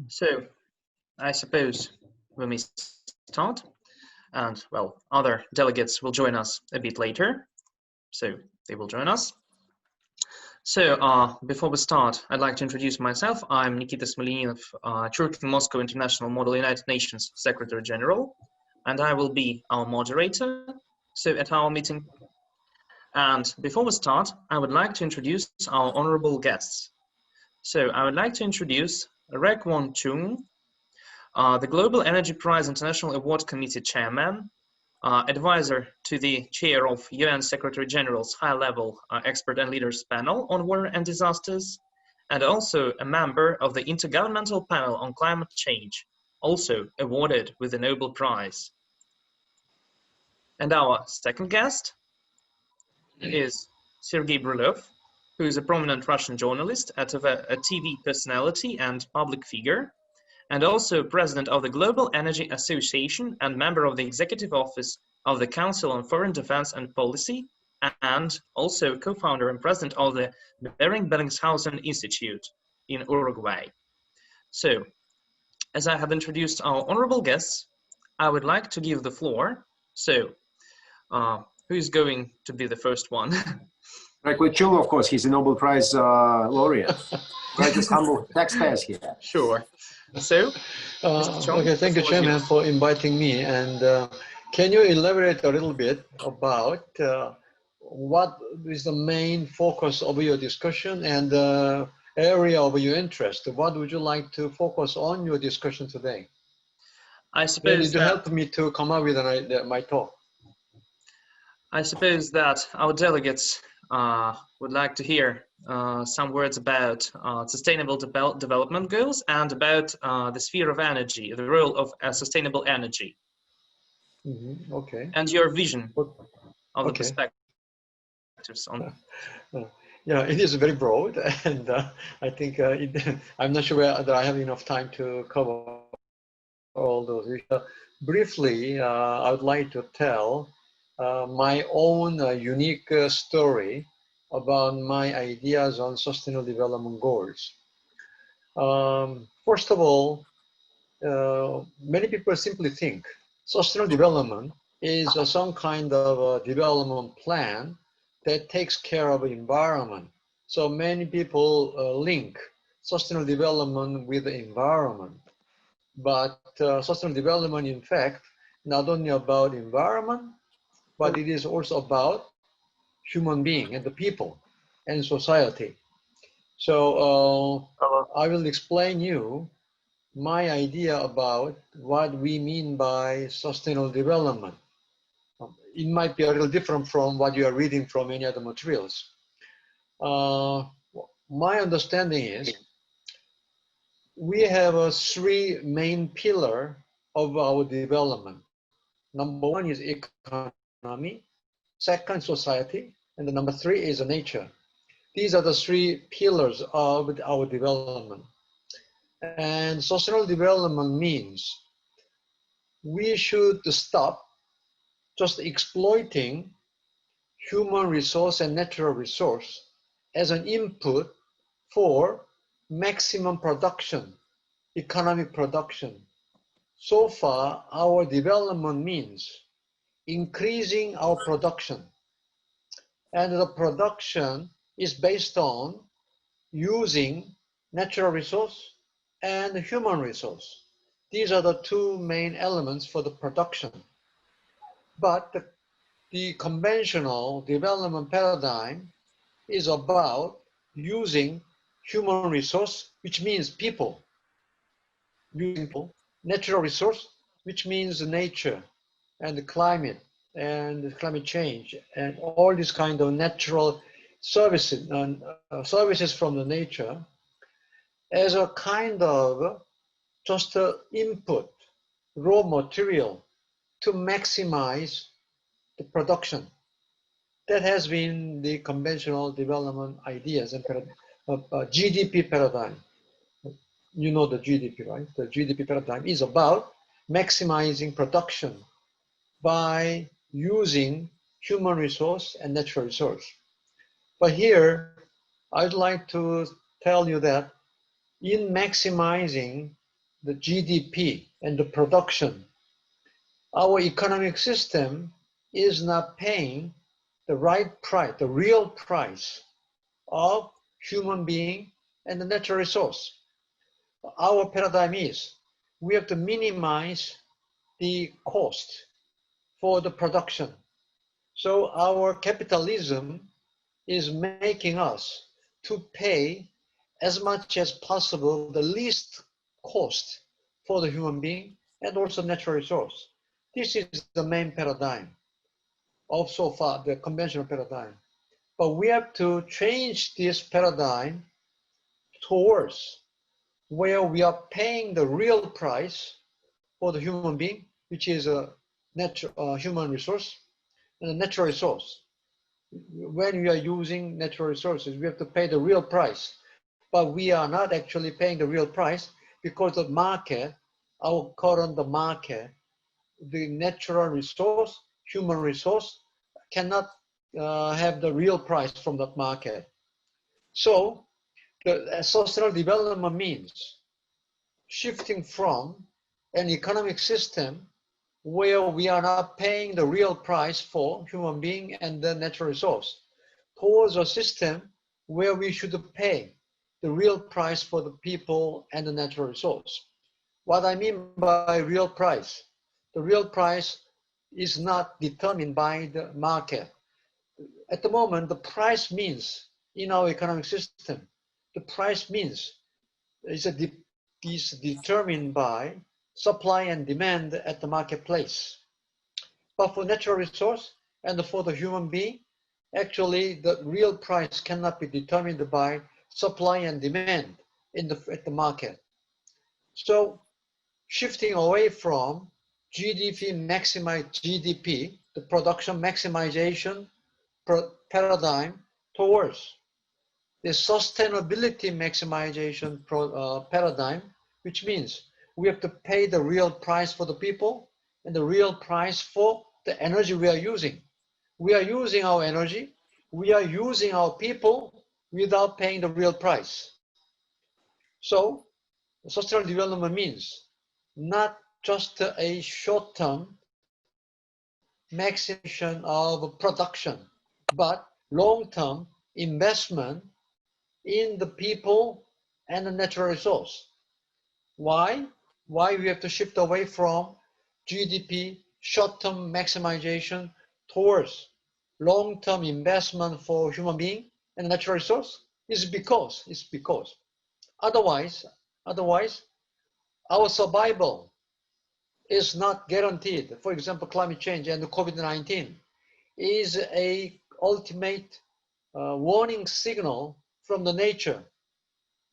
So I suppose we may start, and well, other delegates will join us a bit later, so they will join us. So before we start, I'd like to introduce myself. I'm Nikita Smoleninov, Churkin Moscow International Model United Nations Secretary General, and I will be our moderator at our meeting. And before we start, I would like to introduce our honorable guests. So I would like to introduce Rek Won Chung, the Global Energy Prize International Award Committee Chairman, advisor to the chair of UN Secretary General's high-level expert and leaders panel on war and disasters, and also a member of the Intergovernmental Panel on Climate Change, also awarded with the Nobel Prize. And our second guest is Sergei Brylov, who is a prominent Russian journalist, a TV personality and public figure, and also president of the Global Energy Association and member of the Executive Office of the Council on Foreign Defense and Policy, and also co-founder and president of the Bering-Bellingshausen Institute in Uruguay. So, as I have introduced our honorable guests, I would like to give the floor. So, who is going to be the first one? Like with Chung, of course, he's a Nobel Prize laureate. We're just humble taxpayers here. Sure. So, okay, thank you, Chairman, for inviting me. And can you elaborate a little bit about what is the main focus of your discussion and area of your interest? What would you like to focus on your discussion today? I suppose to help me to come up with my talk. I suppose that our delegates would like to hear some words about sustainable development goals and about the sphere of energy, the role of sustainable energy. Mm-hmm. Okay. And your vision of the perspectives on. Yeah, it is very broad, and I think I'm not sure whether I have enough time to cover all those issues. Briefly, I would like to tell my own unique story about my ideas on sustainable development goals. First of all, many people simply think sustainable development is some kind of a development plan that takes care of the environment. So many people link sustainable development with the environment. But sustainable development, in fact, not only about environment, but it is also about human being and the people and society. So I will explain you my idea about what we mean by sustainable development. It might be a little different from what you are reading from any other materials. My understanding is we have three main pillars of our development. Number one is economy, second society, and the number three is nature. These are the three pillars of our development. And sustainable development means we should stop just exploiting human resource and natural resource as an input for maximum production, economic production. So far, our development means increasing our production. And the production is based on using natural resource and human resource. These are the two main elements for the production. But the conventional development paradigm is about using human resource, which means people, using people, natural resource, which means nature and the climate and climate change and all these kind of natural services and services from the nature as a kind of just input, raw material to maximize the production. That has been the conventional development ideas and GDP paradigm. You know the GDP, right? The GDP paradigm is about maximizing production by using human resource and natural resource. But here, I'd like to tell you that in maximizing the GDP and the production, our economic system is not paying the right price, the real price of human being and the natural resource. Our paradigm is we have to minimize the cost for the production. So our capitalism is making us to pay as much as possible the least cost for the human being and also natural resource. This is the main paradigm of so far the conventional paradigm. But we have to change this paradigm towards where we are paying the real price for the human being, which is a human resource and a natural resource. When we are using natural resources, we have to pay the real price. But we are not actually paying the real price because the market, our current market, the natural resource, human resource, cannot have the real price from that market. So the sustainable development means shifting from an economic system where we are not paying the real price for human being and the natural resource towards a system where we should pay the real price for the people and the natural resource. What I mean by real price, the real price is not determined by the market. At the moment, the price means in our economic system, the price means is determined by supply and demand at the marketplace. But for natural resource and for the human being, actually the real price cannot be determined by supply and demand at the market. So shifting away from GDP, the production maximization paradigm, towards the sustainability maximization paradigm, which means we have to pay the real price for the people and the real price for the energy we are using. We are using our energy, we are using our people without paying the real price. So sustainable development means not just a short-term maximization of production, but long-term investment in the people and the natural resource. Why? Why we have to shift away from GDP short-term maximization towards long-term investment for human being and natural resource? It's because otherwise our survival is not guaranteed. For example, climate change and the COVID-19 is a ultimate warning signal from the nature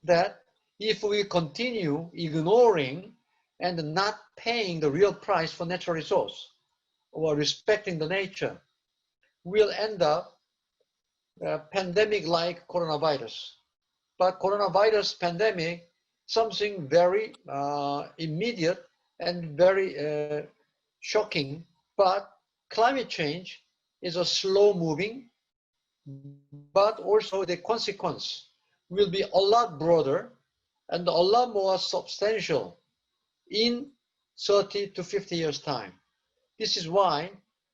that if we continue ignoring and not paying the real price for natural resource or respecting the nature, we'll end up a pandemic like coronavirus. But coronavirus pandemic, something very immediate and very shocking, but climate change is a slow moving, but also the consequence will be a lot broader and a lot more substantial in 30 to 50 years time. This is why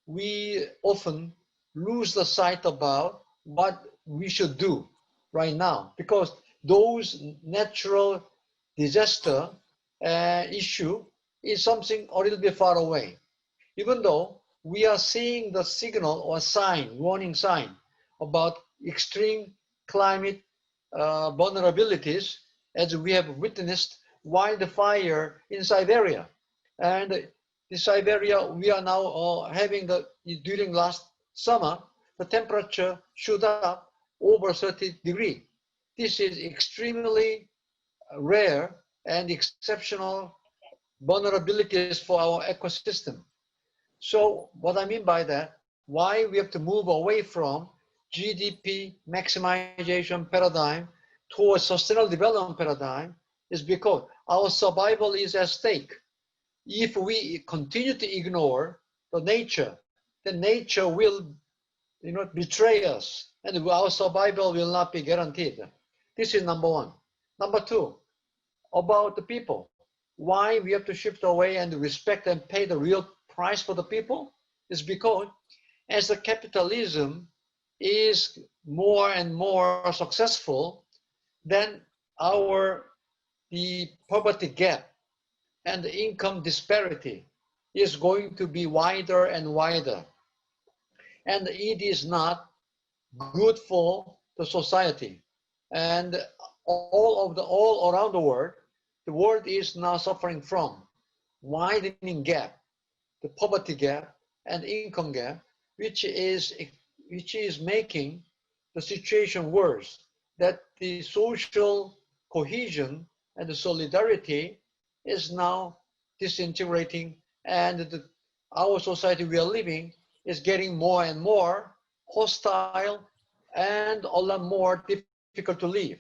we often lose the sight about what we should do right now, because those natural disaster issue is something a little bit far away. Even though we are seeing the signal or sign, warning sign about extreme climate vulnerabilities, as we have witnessed wildfire in Siberia. And in Siberia, we are now having during last summer, the temperature shoot up over 30 degrees. This is extremely rare and exceptional vulnerabilities for our ecosystem. So what I mean by that, why we have to move away from GDP maximization paradigm towards sustainable development paradigm is because our survival is at stake. If we continue to ignore the nature, then nature will betray us and our survival will not be guaranteed. This is number one. Number two, about the people. why we have to shift away and respect and pay the real price for the people is because as the capitalism is more and more successful, then the poverty gap and the income disparity is going to be wider and wider. And it is not good for the society. And all around the world is now suffering from widening gap, the poverty gap and income gap, which is making the situation worse, that the social cohesion and the solidarity is now disintegrating, and our society we are living is getting more and more hostile and a lot more difficult to live.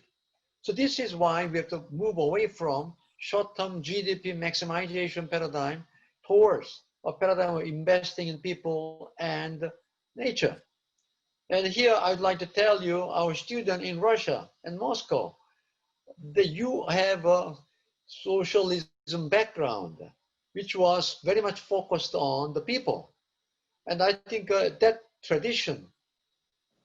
So this is why we have to move away from short-term GDP maximization paradigm towards a paradigm of investing in people and nature. And here I'd like to tell you, our student in Russia and Moscow, that you have a socialism background, which was very much focused on the people. And I think that tradition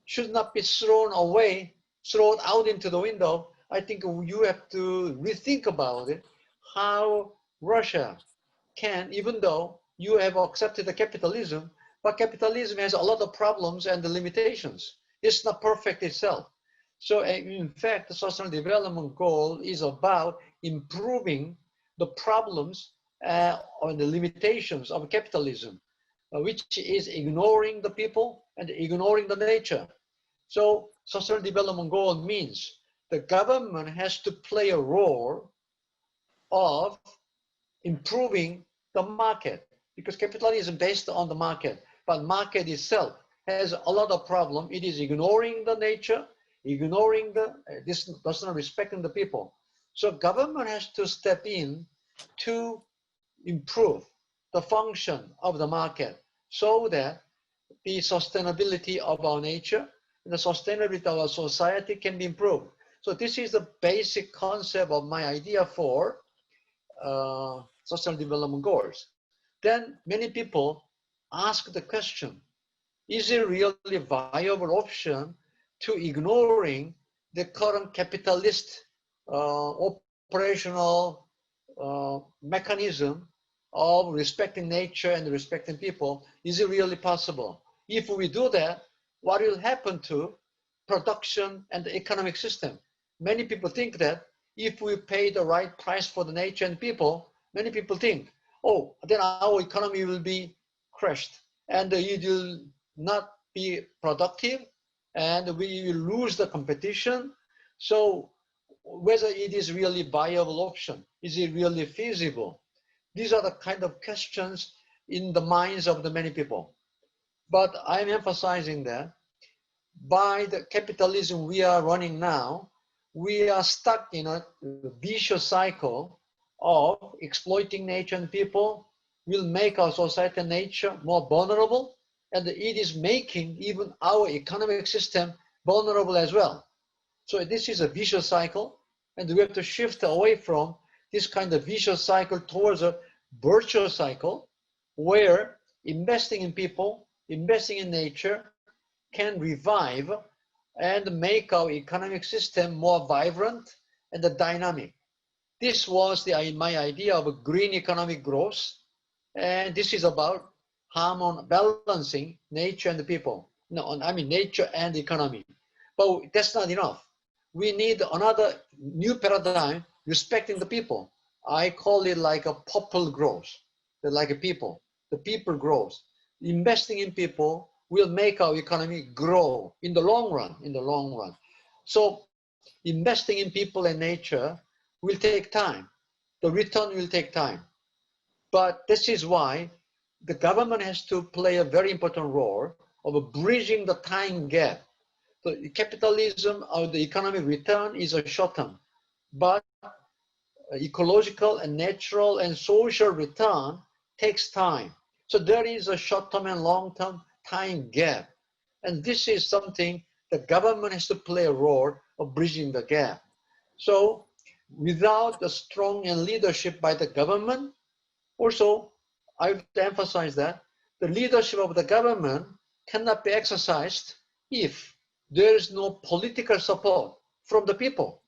should not be thrown away, thrown out into the window. I think you have to rethink about it, how Russia can, even though you have accepted the capitalism, but capitalism has a lot of problems and the limitations. It's not perfect itself. So in fact, the Sustainable Development Goal is about improving the problems or the limitations of capitalism, which is ignoring the people and ignoring the nature. So Sustainable Development Goal means the government has to play a role of improving the market, because capitalism is based on the market, but market itself has a lot of problem. It is ignoring the nature, ignoring this does not respecting the people. So government has to step in to improve the function of the market so that the sustainability of our nature and the sustainability of our society can be improved. So this is the basic concept of my idea for Sustainable Development Goals. Then many people ask the question, is it really a viable option to ignoring the current capitalist operational mechanism of respecting nature and respecting people? Is it really possible? If we do that, what will happen to production and the economic system? Many people think that if we pay the right price for the nature and people, many people think, oh, then our economy will be crushed and it will not be productive and we will lose the competition. So whether it is really viable option, is it really feasible? These are the kind of questions in the minds of the many people. But I'm emphasizing that by the capitalism we are running now, we are stuck in a vicious cycle of exploiting nature and people, will make our society and nature more vulnerable, and it is making even our economic system vulnerable as well. So this is a vicious cycle, and we have to shift away from this kind of vicious cycle towards a virtuous cycle where investing in people, investing in nature can revive and make our economic system more vibrant and dynamic. This was my idea of a green economic growth, and this is about balancing nature and the people. No, I mean nature and economy. But that's not enough. We need another new paradigm respecting the people. I call it like a people growth, like a people. The people growth. Investing in people will make our economy grow in the long run, So investing in people and nature will take time. The return will take time. But this is why the government has to play a very important role of bridging the time gap. The capitalism or the economic return is a short term, but ecological and natural and social return takes time. So there is a short-term and long-term time gap. And this is something the government has to play a role of bridging the gap. So without a strong leadership by the government. Also, I have to emphasize that the leadership of the government cannot be exercised if there is no political support from the people.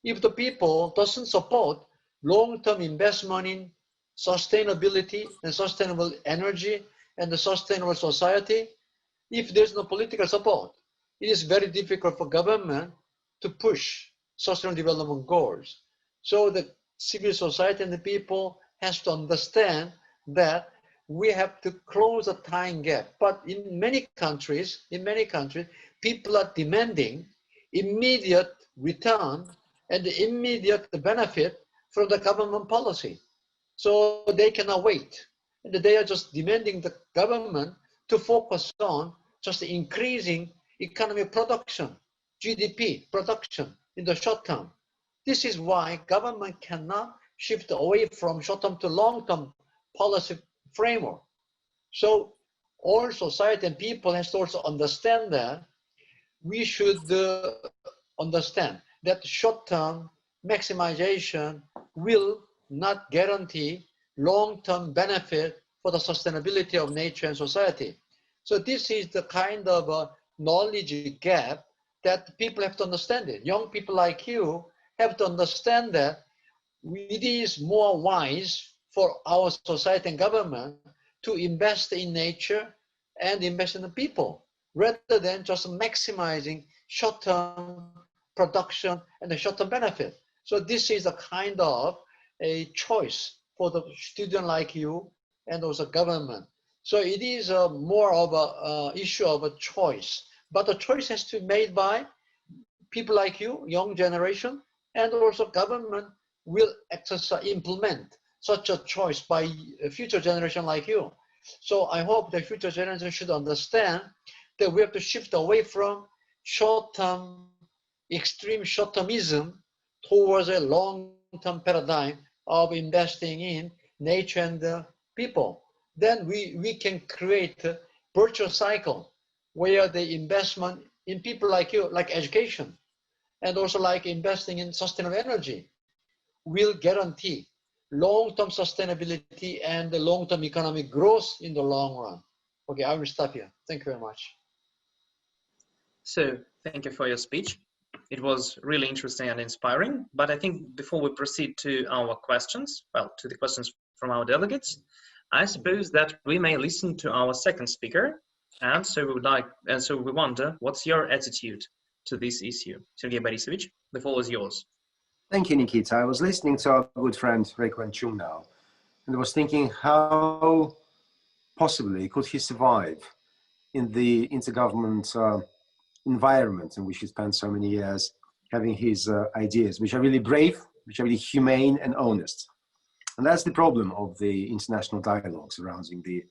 If the people doesn't support long-term investment in sustainability and sustainable energy and the sustainable society, if there's no political support, it is very difficult for government to push sustainable development goals. So the civil society and the people has to understand that we have to close the time gap. But in many countries, people are demanding immediate return and the immediate benefit from the government policy. So they cannot wait. And they are just demanding the government to focus on just increasing economic production, GDP production in the short term. This is why government cannot shift away from short-term to long-term policy framework. So all society and people has to also understand that we should understand that short-term maximization will not guarantee long-term benefit for the sustainability of nature and society. So this is the kind of knowledge gap that people have to understand it. Young people like you have to understand that it is more wise for our society and government to invest in nature and invest in the people rather than just maximizing short-term production and the short-term benefit. So this is a kind of a choice for the student like you and also government. So it is more of a issue of a choice, but the choice has to be made by people like you, young generation, and also government will implement such a choice by a future generation like you. So I hope the future generation should understand that we have to shift away from short-term, extreme short-termism towards a long-term paradigm of investing in nature and the people. Then we can create a virtuous cycle where the investment in people like you, like education, and also like investing in sustainable energy, will guarantee long-term sustainability and the long-term economic growth in the long run. Okay, I will stop here. Thank you very much. So thank you for your speech. It was really interesting and inspiring. But I think before we proceed to our questions, well, to the questions from our delegates, I suppose that we may listen to our second speaker. And so we wonder, what's your attitude to this issue? Sergey Borisovich, the floor is yours. Thank you, Nikita. I was listening to our good friend Reikwan Chung now, and I was thinking how possibly could he survive in the intergovernment environment in which he spent so many years having his ideas, which are really brave, which are really humane and honest. And that's the problem of the international dialogue surrounding the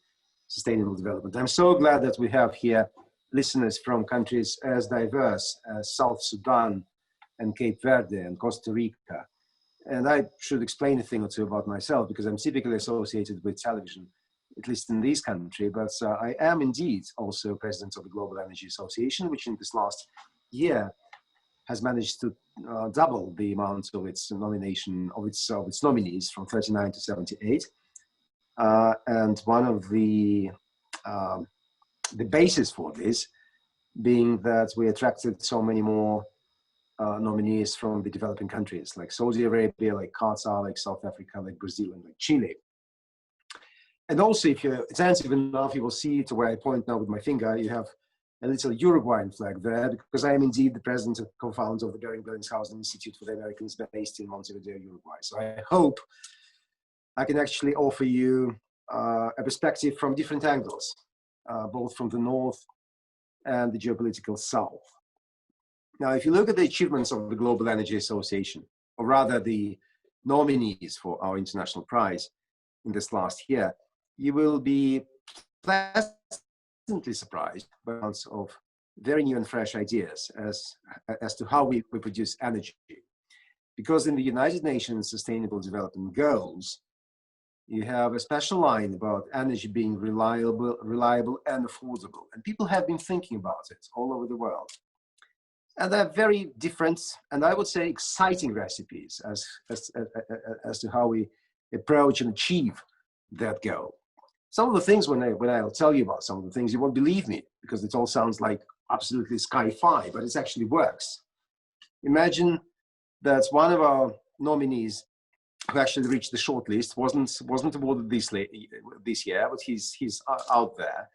sustainable development. I'm so glad that we have here listeners from countries as diverse as South Sudan and Cape Verde and Costa Rica. And I should explain a thing or two about myself because I'm typically associated with television, at least in this country, but I am indeed also president of the Global Energy Association, which in this last year has managed to double the amount of its nomination of its nominees from 39 to 78. And one of the basis for this being that we attracted so many more nominees from the developing countries like Saudi Arabia, like Qatar, like South Africa, like Brazil, and like Chile. And also, if you're attentive enough, you will see to where I point now with my finger, you have a little Uruguayan flag there, because I am indeed the president and co-founder of the Goering Bellingshausen Institute for the Americans based in Montevideo, Uruguay. So I hope I can actually offer you a perspective from different angles, both from the north and the geopolitical south. Now, if you look at the achievements of the Global Energy Association, or rather the nominees for our international prize in this last year, you will be pleasantly surprised by amounts of very new and fresh ideas as to how we produce energy. Because in the United Nations Sustainable Development Goals, you have a special line about energy being reliable and affordable. And people have been thinking about it all over the world. And they're very different, and I would say exciting recipes as to how we approach and achieve that goal. Some of the things, when I'll tell you about some of the things, you won't believe me, because it all sounds like absolutely sci-fi, but it actually works. Imagine that one of our nominees who actually reached the shortlist wasn't awarded this year, but he's out there,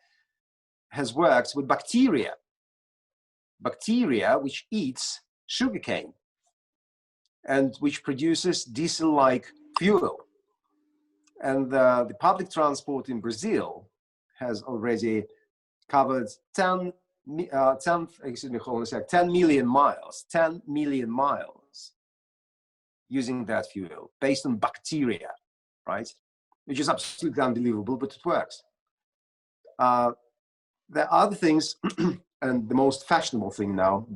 has worked with bacteria which eats sugarcane and which produces diesel-like fuel. And the public transport in Brazil has already covered 10 million miles using that fuel based on bacteria, right? Which is absolutely unbelievable, but it works. There are other things, and the most fashionable thing now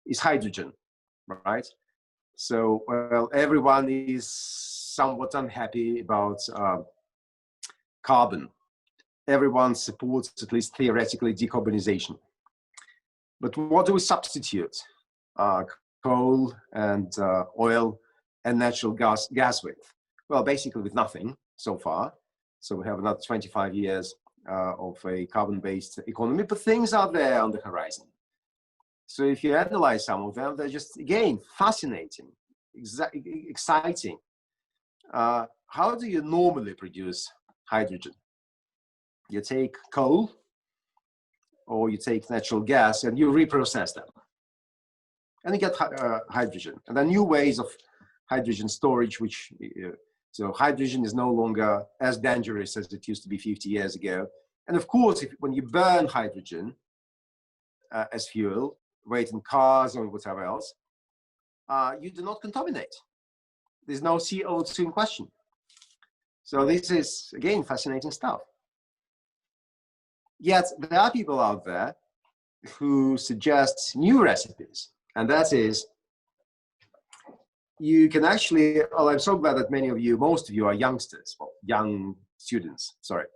is hydrogen, right? So, well, everyone is somewhat unhappy about carbon. Everyone supports, at least theoretically, decarbonization. But what do we substitute coal and oil and natural gas with? Well, basically with nothing so far. So we have another 25 years of a carbon-based economy, but things are there on the horizon. So if you analyze some of them, they're just, again, fascinating, exciting. How do you normally produce hydrogen? You take coal or you take natural gas and you reprocess them. And you get hydrogen. And there are new ways of hydrogen storage, which, so hydrogen is no longer as dangerous as it used to be 50 years ago. And of course, when you burn hydrogen as fuel, whether in cars or whatever else, you do not contaminate. There's no CO2 in question. So this is, again, fascinating stuff. Yet there are people out there who suggest new recipes, and that is, you can actually, well, I'm so glad that most of you are youngsters, well, young students, sorry,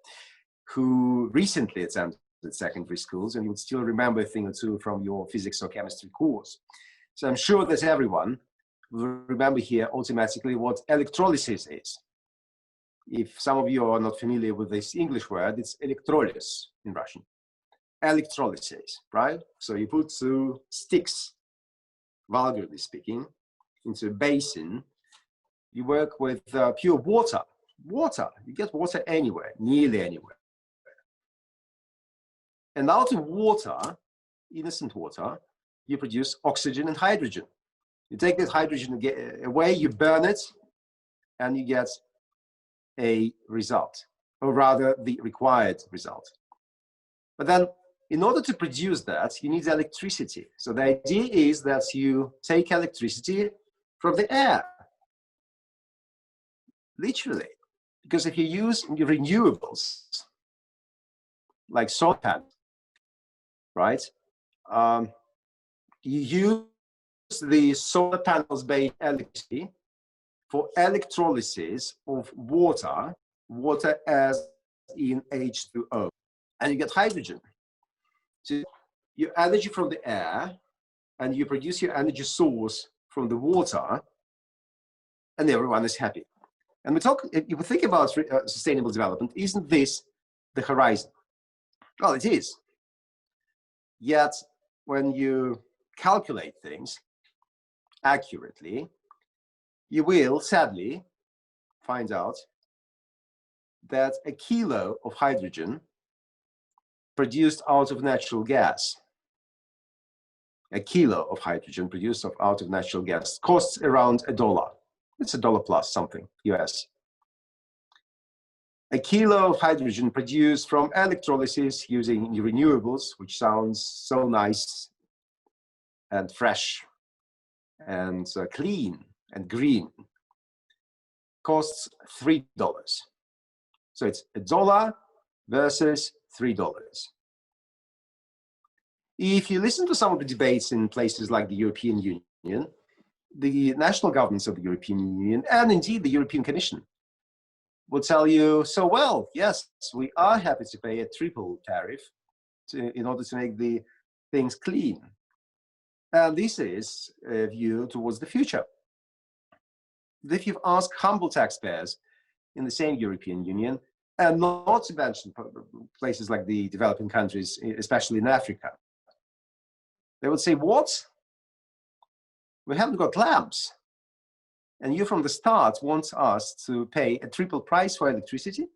who recently attended secondary schools, and you would still remember a thing or two from your physics or chemistry course. So I'm sure that everyone will remember here automatically what electrolysis is. If some of you are not familiar with this English word, it's electrolys in Russian. Electrolysis, right? So you put two sticks, vulgarly speaking, into a basin. You work with pure water. You get water anywhere, nearly anywhere. And out of water, innocent water, you produce oxygen and hydrogen. You take that hydrogen away, you burn it, and you get a result, or rather the required result. But then in order to produce that, you need electricity. So the idea is that you take electricity from the air, literally. Because if you use renewables, like solar panels, right? You use the solar panels-based electricity for electrolysis of water as in H2O, and you get hydrogen. So your energy from the air, and you produce your energy source from the water, and everyone is happy. And if we think about sustainable development, isn't this the horizon? Well, it is. Yet, when you calculate things accurately, you will sadly find out that a kilo of hydrogen produced out of natural gas, costs around $1. It's $1 plus something, US. A kilo of hydrogen produced from electrolysis using renewables, which sounds so nice and fresh and clean and green, costs $3. So it's $1 versus $3. If you listen to some of the debates in places like the European Union, the national governments of the European Union, and indeed the European Commission, will tell you, so well, yes, we are happy to pay a triple tariff in order to make the things clean. And this is a view towards the future. If you've asked humble taxpayers in the same European Union, and not to mention places like the developing countries, especially in Africa, they would say, what? We haven't got lamps. And you from the start want us to pay a triple price for electricity?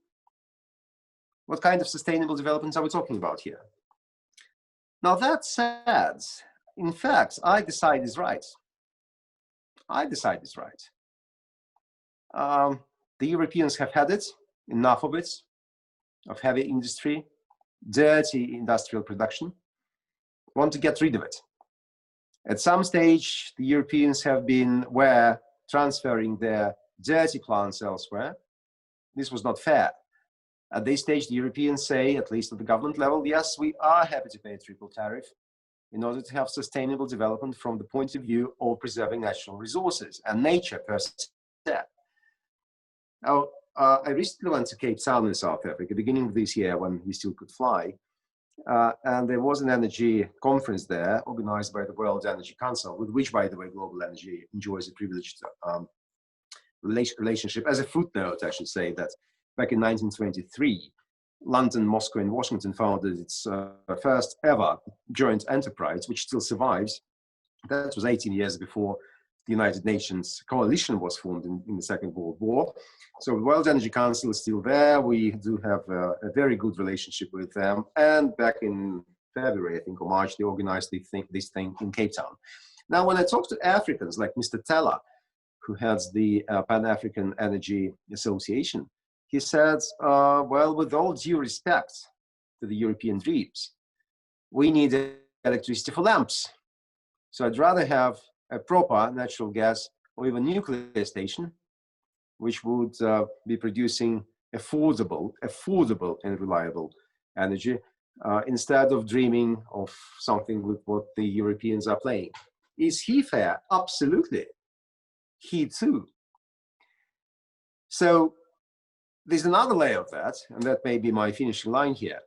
What kind of sustainable developments are we talking about here? Now that said, in fact, I decide is right. I decide is right. The Europeans have had it, enough of it, of heavy industry, dirty industrial production, want to get rid of it. At some stage, the Europeans have been transferring their dirty plants elsewhere. This was not fair. At this stage, the Europeans say, at least at the government level, yes, we are happy to pay a triple tariff in order to have sustainable development from the point of view of preserving natural resources and nature per se. Now, I recently went to Cape Town in South Africa, beginning of this year when we still could fly. And there was an energy conference there organized by the World Energy Council, with which, by the way, Global Energy enjoys a privileged relationship. As a footnote, I should say that back in 1923, London, Moscow, and Washington founded its first ever joint enterprise, which still survives. That was 18 years before the United Nations coalition was formed in the Second World War. So the World Energy Council is still there. We do have a very good relationship with them. And back in February, I think, or March, they organized this thing in Cape Town. Now, when I talk to Africans like Mr. Teller, who heads the Pan-African Energy Association, he says, well, with all due respect to the European dreams, we need electricity for lamps. So I'd rather have a proper natural gas or even nuclear station, which would be producing affordable and reliable energy, instead of dreaming of something with what the Europeans are playing. Is he fair? Absolutely. He too. So there's another layer of that, and that may be my finishing line here.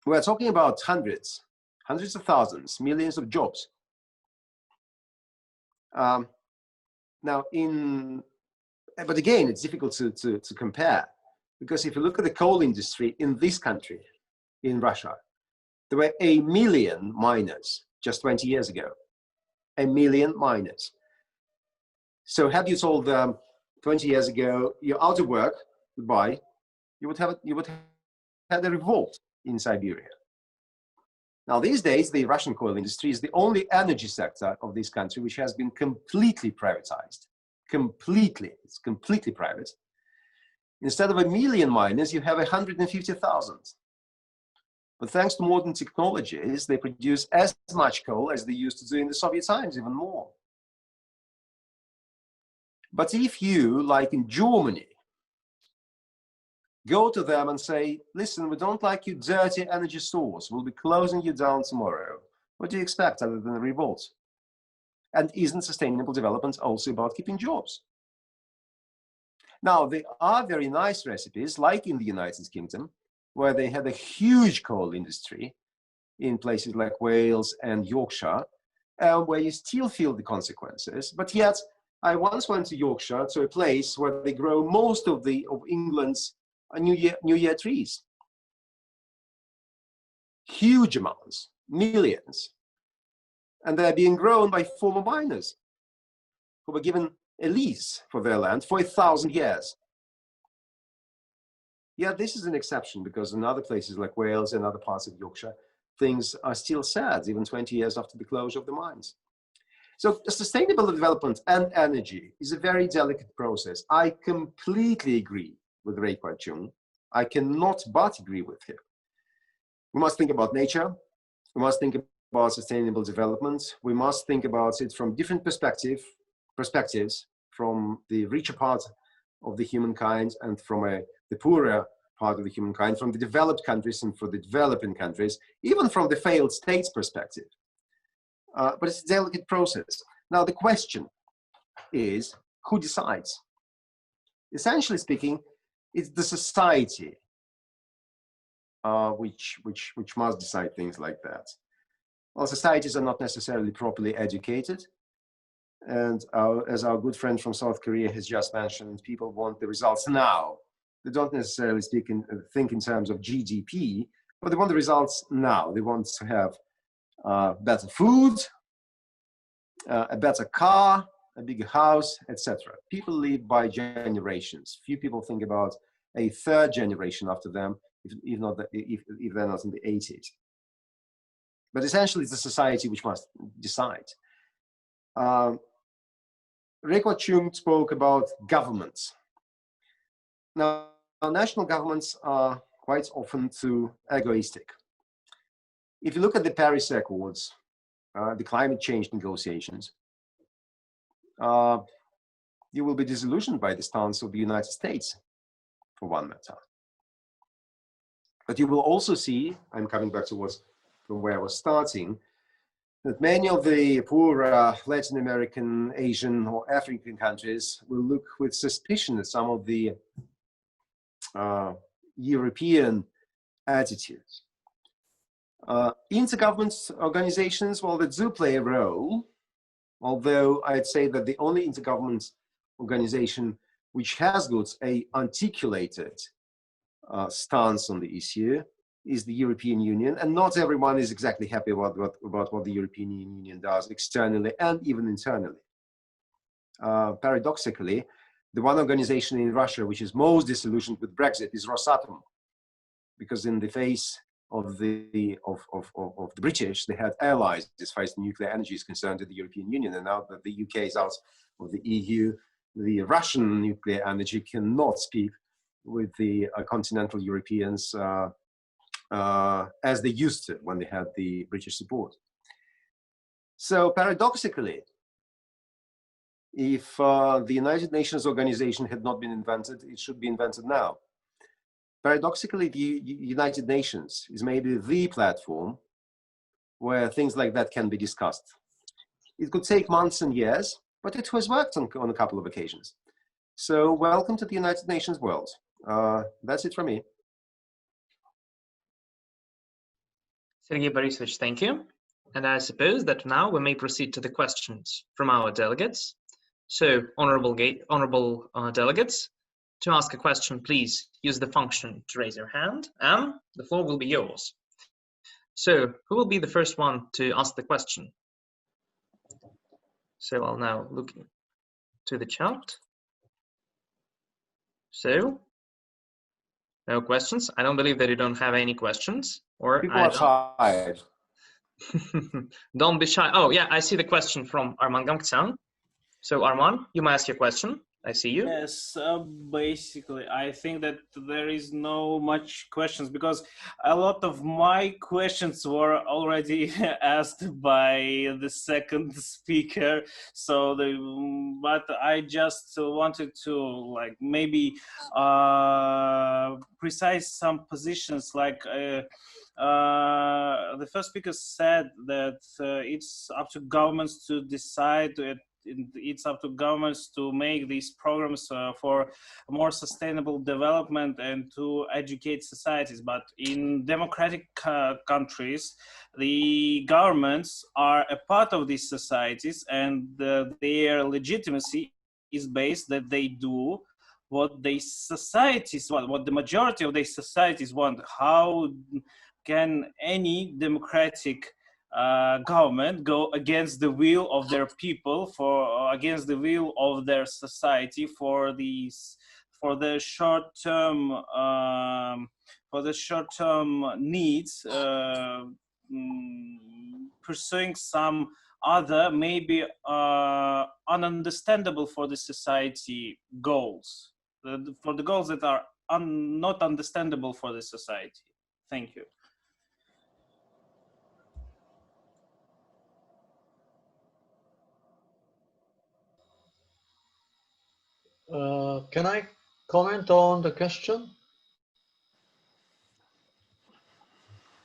We're talking about hundreds of thousands, millions of jobs. Now, but again, it's difficult to compare, because if you look at the coal industry in this country, in Russia, there were 1 million miners just 20 years ago. 1 million miners. So had you told them 20 years ago, you're out of work, goodbye, you would have had a revolt in Siberia. Now, these days, the Russian coal industry is the only energy sector of this country which has been completely privatized. It's completely private. Instead of 1 million miners, you have 150,000. But thanks to modern technologies, they produce as much coal as they used to do in the Soviet times, even more. But if you, like in Germany, go to them and say, listen, we don't like your dirty energy source. We'll be closing you down tomorrow. What do you expect other than a revolt? And isn't sustainable development also about keeping jobs? Now, there are very nice recipes, like in the United Kingdom, where they had a huge coal industry in places like Wales and Yorkshire, where you still feel the consequences. But yet, I once went to Yorkshire, to a place where they grow most of England's New Year trees. Huge amounts, millions. And they're being grown by former miners who were given a lease for their land for 1,000 years. Yeah, this is an exception, because in other places like Wales and other parts of Yorkshire, things are still sad, even 20 years after the closure of the mines. So sustainable development and energy is a very delicate process. I completely agree with Ray Kwai-chung. I cannot but agree with him. We must think about nature. We must think about sustainable development. We must think about it from different perspectives, from the richer part of the humankind and from the poorer part of the humankind, from the developed countries and for the developing countries, even from the failed states perspective. But it's a delicate process. Now, the question is, who decides? Essentially speaking, it's the society which must decide things like that. Well, societies are not necessarily properly educated. And as our good friend from South Korea has just mentioned, people want the results now. They don't necessarily think in terms of GDP, but they want the results now. They want to have better food, a better car, a bigger house, etc. People live by generations. Few people think about a third generation after them, if they're not in the 80s. But essentially, it's a society which must decide. Rekwa Chung spoke about governments. Now, national governments are quite often too egoistic. If you look at the Paris Accords, the climate change negotiations, you will be disillusioned by the stance of the United States, for one matter. But you will also see, I'm coming back to from where I was starting, that many of the poor Latin American, Asian, or African countries will look with suspicion at some of the European attitudes. Intergovernment organizations, well, they do play a role, although I'd say that the only intergovernment organization which has got a articulated stance on the issue is the European Union, and not everyone is exactly happy about what the European Union does externally and even internally. Paradoxically, the one organization in Russia which is most disillusioned with Brexit is Rosatom, because in the face of the British, they had allies as far as nuclear energy is concerned to the European Union, and now that the UK is out of the EU, the Russian nuclear energy cannot speak with the continental Europeans as they used to when they had the British support. So paradoxically, if the United Nations organization had not been invented, it should be invented now. Paradoxically, the United Nations is maybe the platform where things like that can be discussed. It could take months and years, but it has worked on a couple of occasions. So welcome to the United Nations world. That's it from me. Sergey Borisovich, thank you. And I suppose that now we may proceed to the questions from our delegates. So, honorable delegates, to ask a question, please use the function to raise your hand, and the floor will be yours. So, who will be the first one to ask the question? So, I'll now look to the chat. So, no questions. I don't believe that you don't have any questions. Or people are tired. Don't be shy. Oh, yeah, I see the question from Arman Gamksan. So, Arman, you may ask your question. I see you. Yes, basically, I think that there is no much questions because a lot of my questions were already asked by the second speaker. So, but I just wanted to like maybe precise some positions like the first speaker said that it's up to governments to decide it's up to governments to make these programs for more sustainable development and to educate societies. But in democratic countries, the governments are a part of these societies, and their legitimacy is based that they do what the societies want, what the majority of the societies want. How can any democratic government go against the will of their people, against the will of their society for the short-term needs, pursuing some other maybe ununderstandable for the society goals, for the goals that are not understandable for the society. Thank you. Can I comment on the question?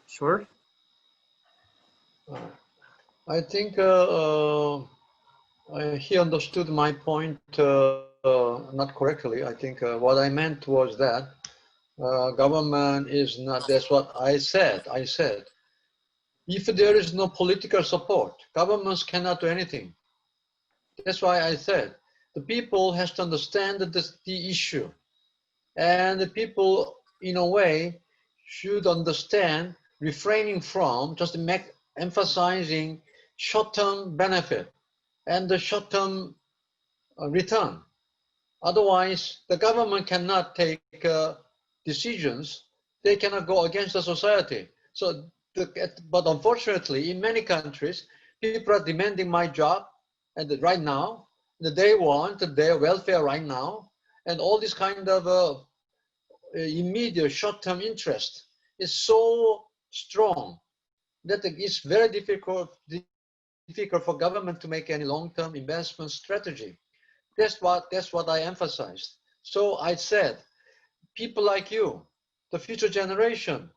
Sure. I think he understood my point not correctly. I think what I meant was that government is not, that's what I said. If there is no political support, governments cannot do anything. That's why I said the people has to understand the issue. And the people, in a way, should understand refraining from just emphasizing short-term benefit and the short-term return. Otherwise, the government cannot take decisions. They cannot go against the society. So, but unfortunately, in many countries, people are demanding my job, and right now, they want their welfare right now, and all this kind of immediate short-term interest is so strong that it's very difficult for government to make any long-term investment strategy. That's what I emphasized. So I said, people like you, the future generation,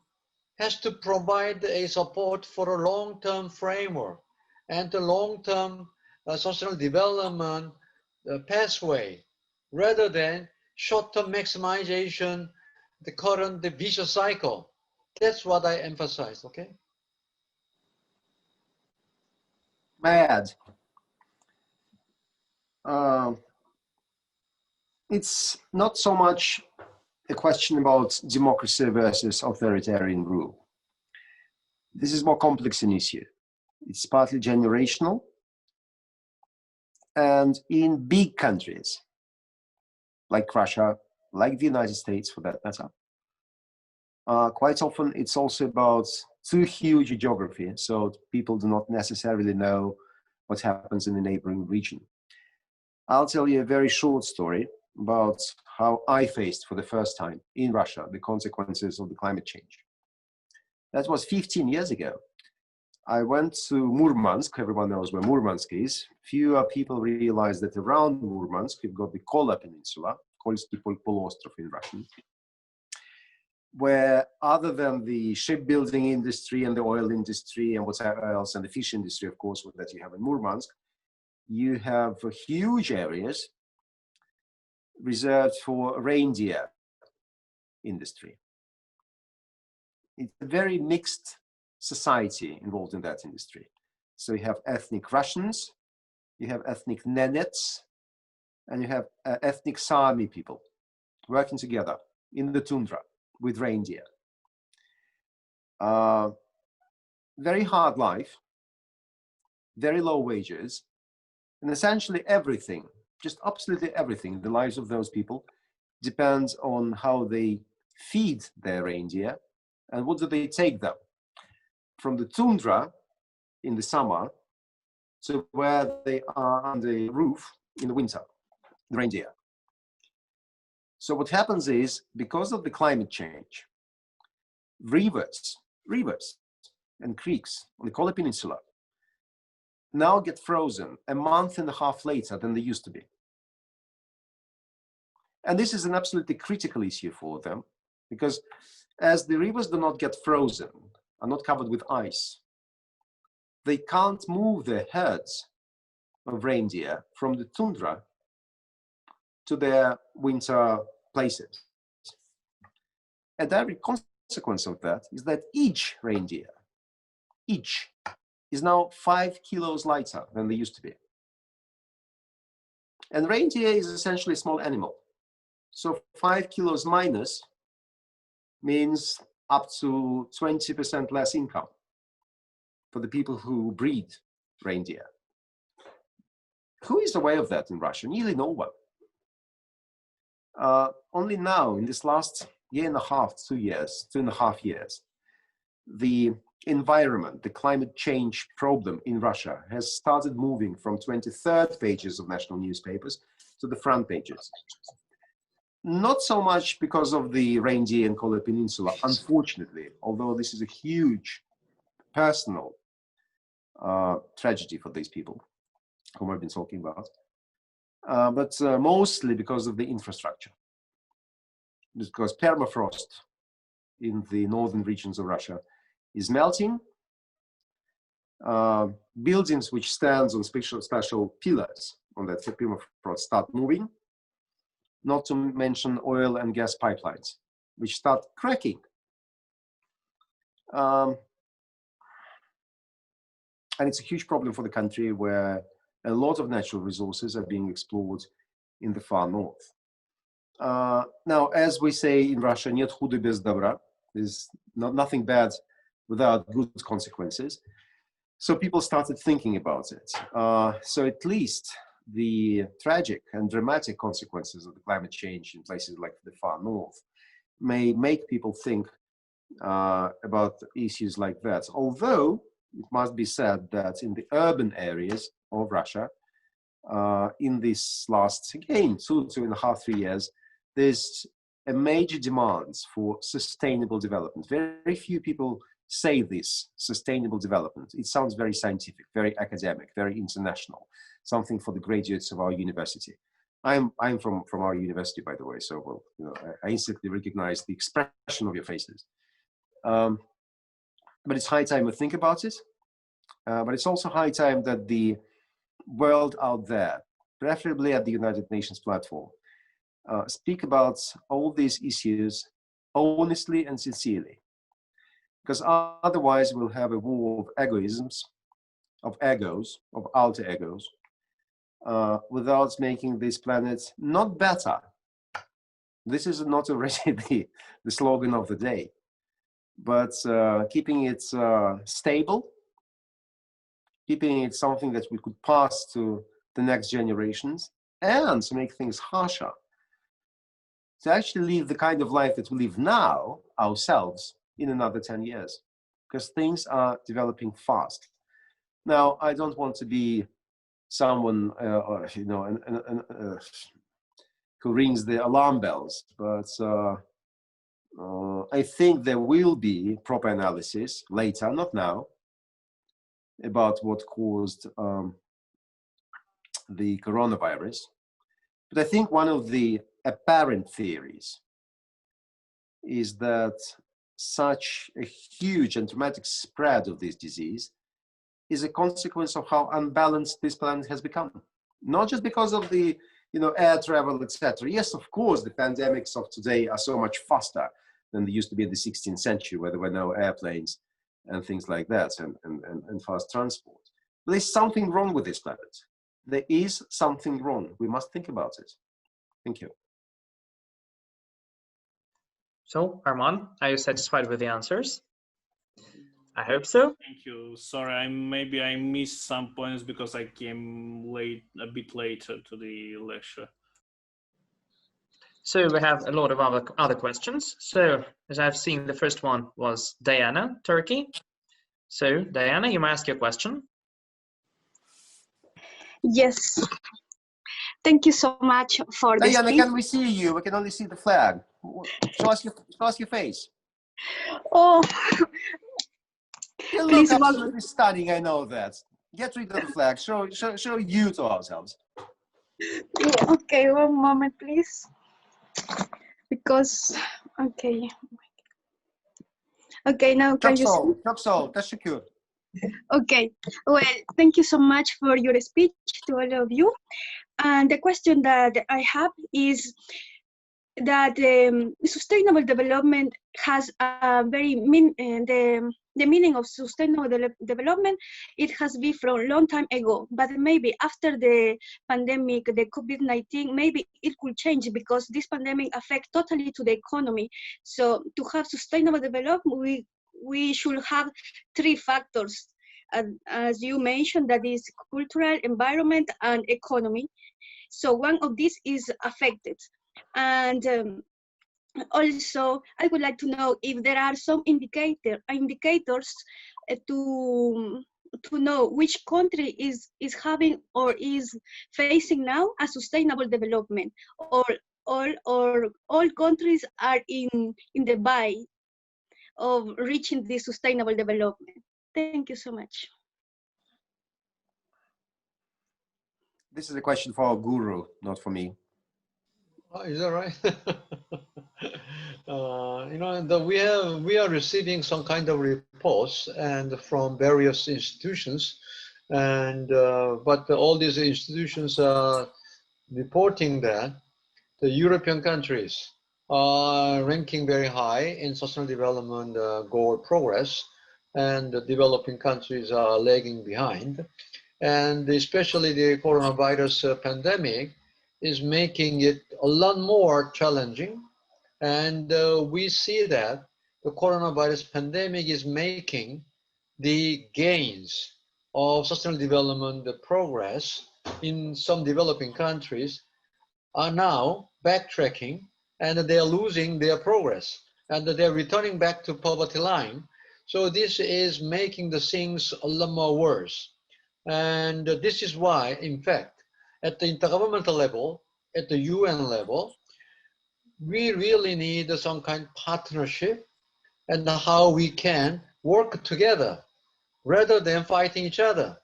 has to provide a support for a long-term framework and a long-term social development pathway, rather than short-term maximization, the vicious cycle. That's what I emphasize, okay? May I add? It's not so much a question about democracy versus authoritarian rule. This is more complex an issue. It's partly generational, and in big countries like Russia, like the United States for that matter, quite often it's also about too huge a geography, so people do not necessarily know what happens in the neighboring region. I'll tell you a very short story about how I faced for the first time in Russia the consequences of the climate change. That was 15 years ago. I went to Murmansk. Everyone knows where Murmansk is. Fewer people realize that around Murmansk, you've got the Kola Peninsula, Kolsky Poloostrov in Russian, where other than the shipbuilding industry and the oil industry and whatever else, and the fish industry, of course, that you have in Murmansk, you have huge areas reserved for reindeer industry. It's a very mixed society involved in that industry. So you have ethnic Russians, you have ethnic Nenets, and you have ethnic Sami people working together in the tundra with reindeer. Very hard life, very low wages, and essentially everything, just absolutely everything in the lives of those people depends on how they feed their reindeer and what do they take them from the tundra in the summer to where they are on the roof in the winter, the reindeer. So what happens is, because of the climate change, rivers and creeks on the Kola Peninsula now get frozen a month and a half later than they used to be. And this is an absolutely critical issue for them, because as the rivers do not get frozen, are not covered with ice, they can't move their herds of reindeer from the tundra to their winter places. A direct consequence of that is that each reindeer, is now 5 kilos lighter than they used to be. And reindeer is essentially a small animal. So 5 kilos minus means up to 20% less income for the people who breed reindeer. Who is aware of that in Russia? Nearly no one. Only now, in this last year and a half, 2 years, 2.5 years, the environment, the climate change problem in Russia has started moving from 23rd pages of national newspapers to the front pages. Not so much because of the reindeer and Kola Peninsula, unfortunately, although this is a huge personal tragedy for these people whom I've been talking about, but mostly because of the infrastructure. Because permafrost in the northern regions of Russia is melting. Buildings which stand on special pillars on that permafrost start moving, not to mention oil and gas pipelines, which start cracking. And it's a huge problem for the country where a lot of natural resources are being explored in the far north. Now, as we say in Russia, нет худа без добра. There's nothing bad without good consequences. So people started thinking about it. So at least the tragic and dramatic consequences of the climate change in places like the far north may make people think about issues like that. Although it must be said that in the urban areas of Russia, in this last, again, 2.5, 3 years, there's a major demand for sustainable development. Very few people say this, sustainable development. It sounds very scientific, very academic, very international, something for the graduates of our university. I'm from our university, by the way, so well, you know, I instantly recognize the expression of your faces. But it's high time we think about it. But it's also high time that the world out there, preferably at the United Nations platform, speak about all these issues honestly and sincerely. Because otherwise we'll have a war of egoisms, of egos, of alter egos, without making this planet not better. This is not already the slogan of the day, but keeping it stable, keeping it something that we could pass to the next generations, and to make things harsher, to actually live the kind of life that we live now ourselves in another 10 years, because things are developing fast. Now, I don't want to be someone, you know, who rings the alarm bells, but I think there will be proper analysis later, not now, about what caused the coronavirus. But I think one of the apparent theories is that such a huge and dramatic spread of this disease is a consequence of how unbalanced this planet has become. Not just because of the, you know, air travel, etc. Yes, of course, the pandemics of today are so much faster than they used to be in the 16th century, where there were no airplanes and things like that, and fast transport. But there's something wrong with this planet. There is something wrong. We must think about it. Thank you. So, Arman, are you satisfied with the answers? I hope so. Thank you. Sorry, maybe I missed some points because I came a bit later to the lecture. So we have a lot of other questions. So, as I've seen, the first one was Diana, Turkey. So, Diana, you may ask your question. Yes. Thank you so much for this. Diana, can we see you? We can only see the flag. Show us your face. Oh, You look please, absolutely stunning, I know that. Get rid of the flag. Show you to ourselves. yeah, okay, one moment, please. Because, okay. Okay, now can you see? Çok sağ ol. Teşekkür. Okay, well, thank you so much for your speech to all of you. And the question that I have is that sustainable development has a very the meaning of sustainable development, it has been from a long time ago, but maybe after the pandemic, the COVID-19, maybe it could change because this pandemic affects totally to the economy. So to have sustainable development, we should have 3 factors, as you mentioned, that is cultural, environment, and economy. So one of these is affected. And also, I would like to know if there are some indicators to know which country is having or is facing now a sustainable development, or all countries are in the way of reaching this sustainable development. Thank you so much. This is a question for our guru, not for me. Oh, is that right? You know, we are receiving some kind of reports and from various institutions, and but all these institutions are reporting that the European countries are ranking very high in sustainable development goal progress, and the developing countries are lagging behind. And especially the coronavirus pandemic is making it a lot more challenging. And we see that the coronavirus pandemic is making the gains of sustainable development, the progress in some developing countries are now backtracking, and they are losing their progress, and they're returning back to poverty line. So this is making the things a lot more worse. And this is why, in fact, at the intergovernmental level, at the UN level, we really need some kind of partnership and how we can work together rather than fighting each other.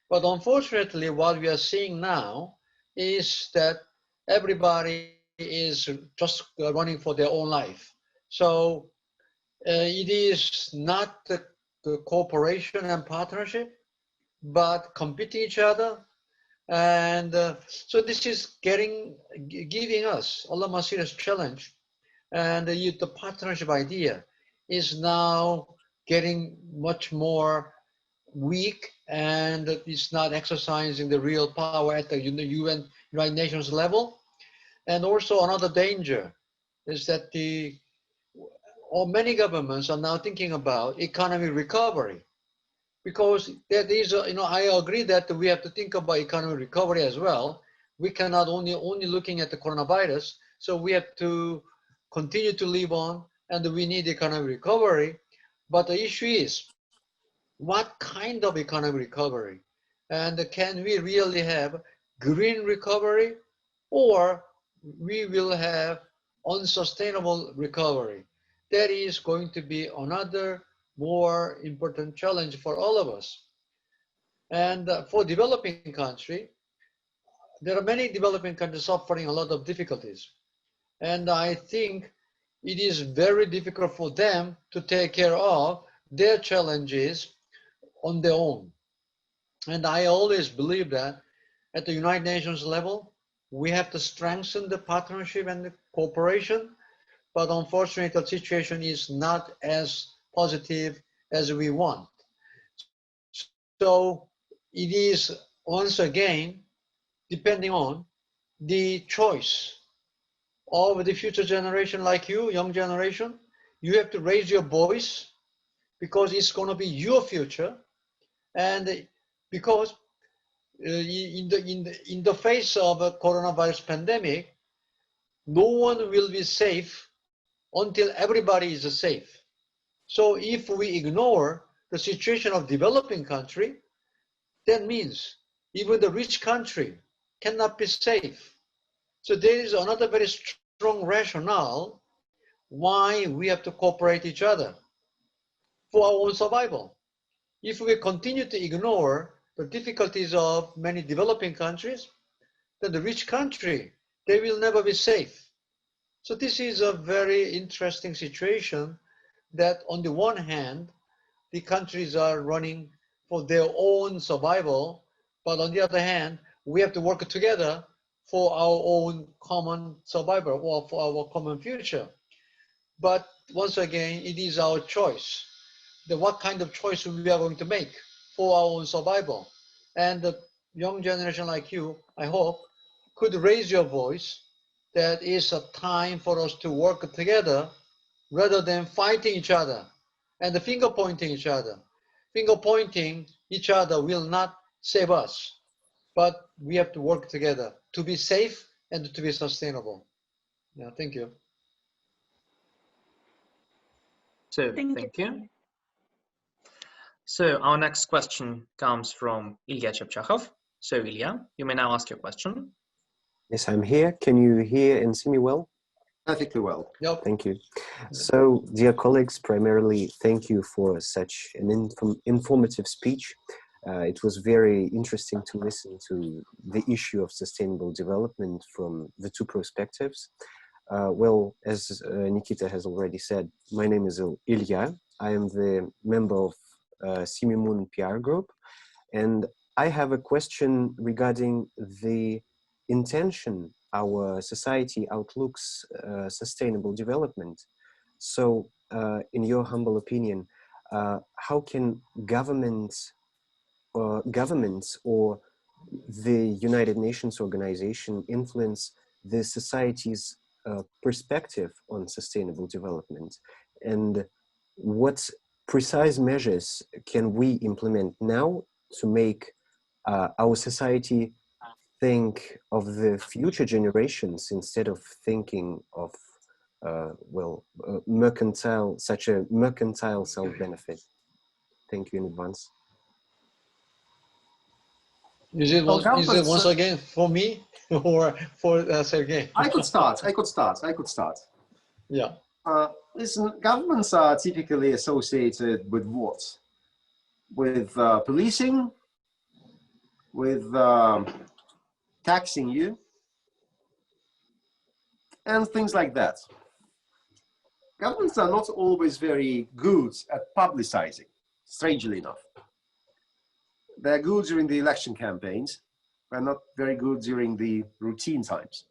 But unfortunately, what we are seeing now is that everybody is just running for their own life. So it is not the cooperation and partnership, but competing each other. And so this is giving us a lot more serious challenge. And the partnership idea is now getting much more weak, and it's not exercising the real power at the UN, United Nations level. And also another danger is that many governments are now thinking about economic recovery, because there is I agree that we have to think about economic recovery as well. We cannot only looking at the coronavirus, so we have to continue to live on, and we need economic recovery. But the issue is, what kind of economic recovery? And can we really have green recovery, or we will have unsustainable recovery? That is going to be another more important challenge for all of us. And for developing country, there are many developing countries suffering a lot of difficulties. And I think it is very difficult for them to take care of their challenges on their own. And I always believe that at the United Nations level, we have to strengthen the partnership and the cooperation. But unfortunately, the situation is not as positive as we want. So it is, once again, depending on the choice of the future generation like you, young generation. You have to raise your voice, because it's going to be your future. And because in the face of a coronavirus pandemic, no one will be safe until everybody is safe. So if we ignore the situation of developing country, that means even the rich country cannot be safe. So there is another very strong rationale why we have to cooperate each other for our own survival. If we continue to ignore the difficulties of many developing countries, then the rich country, they will never be safe. So this is a very interesting situation, that on the one hand, the countries are running for their own survival, but on the other hand, we have to work together for our own common survival, or for our common future. But once again, it is our choice, what kind of choice we are going to make for our own survival. And the young generation like you, I hope, could raise your voice that it's a time for us to work together rather than fighting each other and finger pointing each other. Finger pointing each other will not save us, but we have to work together to be safe and to be sustainable. Yeah, thank you. So thank you. So our next question comes from Ilya Chepchakov. So Ilya, you may now ask your question. Yes, I'm here. Can you hear and see me well? Perfectly well. Yep. Thank you. So, dear colleagues, primarily thank you for such an informative speech. It was very interesting to listen to the issue of sustainable development from the two perspectives. Well, as Nikita has already said, my name is Ilya. I am the member of MIMUN PR group, and I have a question regarding the intention our society outlooks sustainable development. So, in your humble opinion, how can governments or the United Nations organization influence the society's perspective on sustainable development, and what precise measures can we implement now to make our society think of the future generations instead of thinking of such a mercantile self-benefit? Thank you in advance. Is it once again for me or for Sergey? I could start. Yeah. Listen, governments are typically associated with what? With policing, with taxing you, and things like that. Governments are not always very good at publicizing, strangely enough. They're good during the election campaigns, but not very good during the routine times.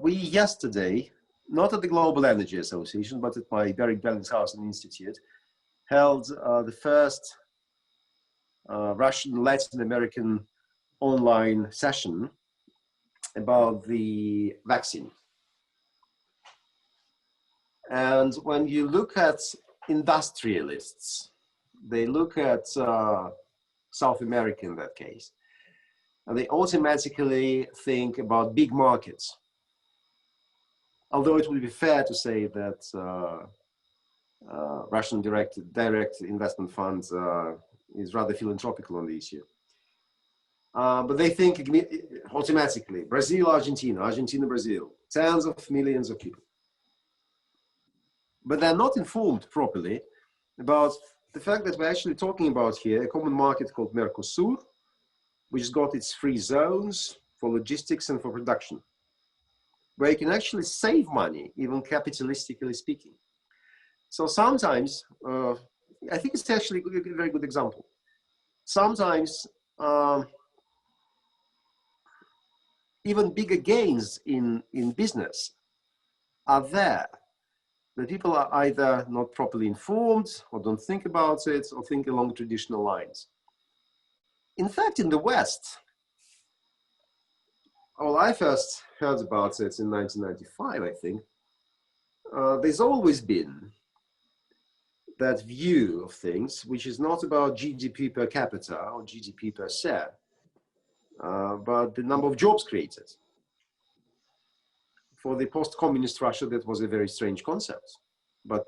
We yesterday, not at the Global Energy Association, but at my very Bellingshausen Institute, held the first Russian Latin American online session about the vaccine. And when you look at industrialists, they look at South America in that case, and they automatically think about big markets. Although it would be fair to say that Russian direct investment funds is rather philanthropical on the issue. But they think automatically, Brazil, Argentina, Brazil, tens of millions of people. But they're not informed properly about the fact that we're actually talking about here a common market called Mercosur, which has got its free zones for logistics and for production, where you can actually save money, even capitalistically speaking. So sometimes, I think it's actually a very good example. Sometimes even bigger gains in business are there. The people are either not properly informed or don't think about it or think along traditional lines. In fact, in the West, well, I first heard about it in 1995, I think. There's always been that view of things, which is not about GDP per capita or GDP per se, but the number of jobs created. For the post-communist Russia, that was a very strange concept. But,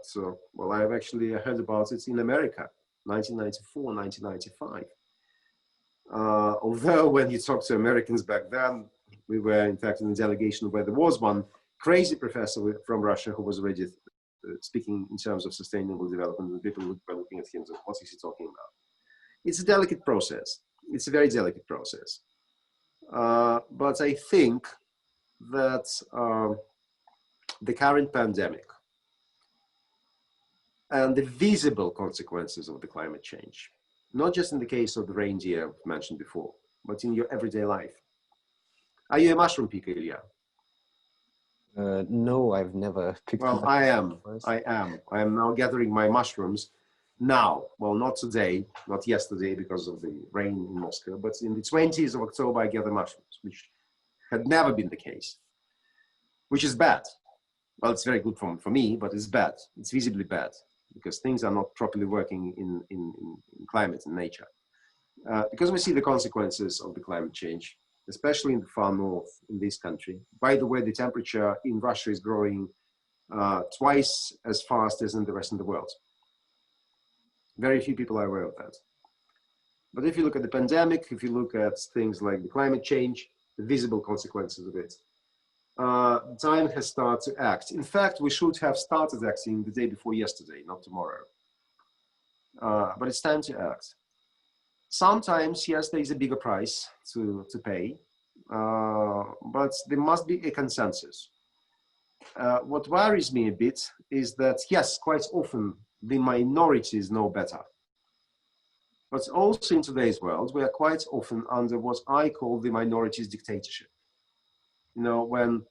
well, I've actually heard about it in America, 1994, 1995. Although when you talk to Americans back then, we were in fact in a delegation where there was one crazy professor from Russia who was already speaking in terms of sustainable development, and people were looking at him, so what is he talking about? It's a delicate process. It's a very delicate process. But I think that the current pandemic and the visible consequences of the climate change, not just in the case of the reindeer mentioned before, but in your everyday life. Are you a mushroom picker, Ilya? No, I've never picked. Well, I am now gathering my mushrooms now. Well, not today, not yesterday because of the rain in Moscow, but in the 20th of October, I gather mushrooms, which had never been the case, which is bad. Well, it's very good for me, but it's bad. It's visibly bad because things are not properly working in climate and nature. Because we see the consequences of the climate change, especially in the far north in this country. By the way, the temperature in Russia is growing twice as fast as in the rest of the world. Very few people are aware of that. But if you look at the pandemic, if you look at things like the climate change, the visible consequences of it, time has started to act. In fact, we should have started acting the day before yesterday, not tomorrow. But it's time to act. Sometimes, yes, there is a bigger price to pay, but there must be a consensus. What worries me a bit is that, yes, quite often the minorities know better. But also in today's world, we are quite often under what I call the minorities dictatorship. You know,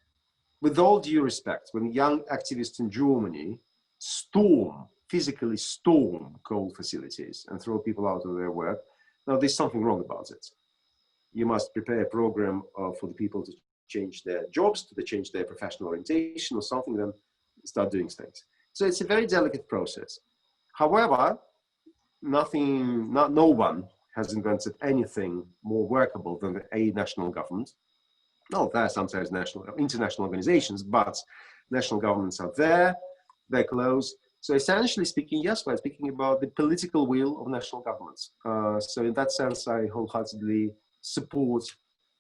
with all due respect, when young activists in Germany storm physically storm coal facilities and throw people out of their work. Now, there's something wrong about it. You must prepare a program for the people to change their jobs, to change their professional orientation or something, then start doing things. So it's a very delicate process. However, no one has invented anything more workable than a national government. No, there are sometimes international organizations, but national governments are there, they're close. So essentially speaking, yes, we're speaking about the political will of national governments. So in that sense, I wholeheartedly support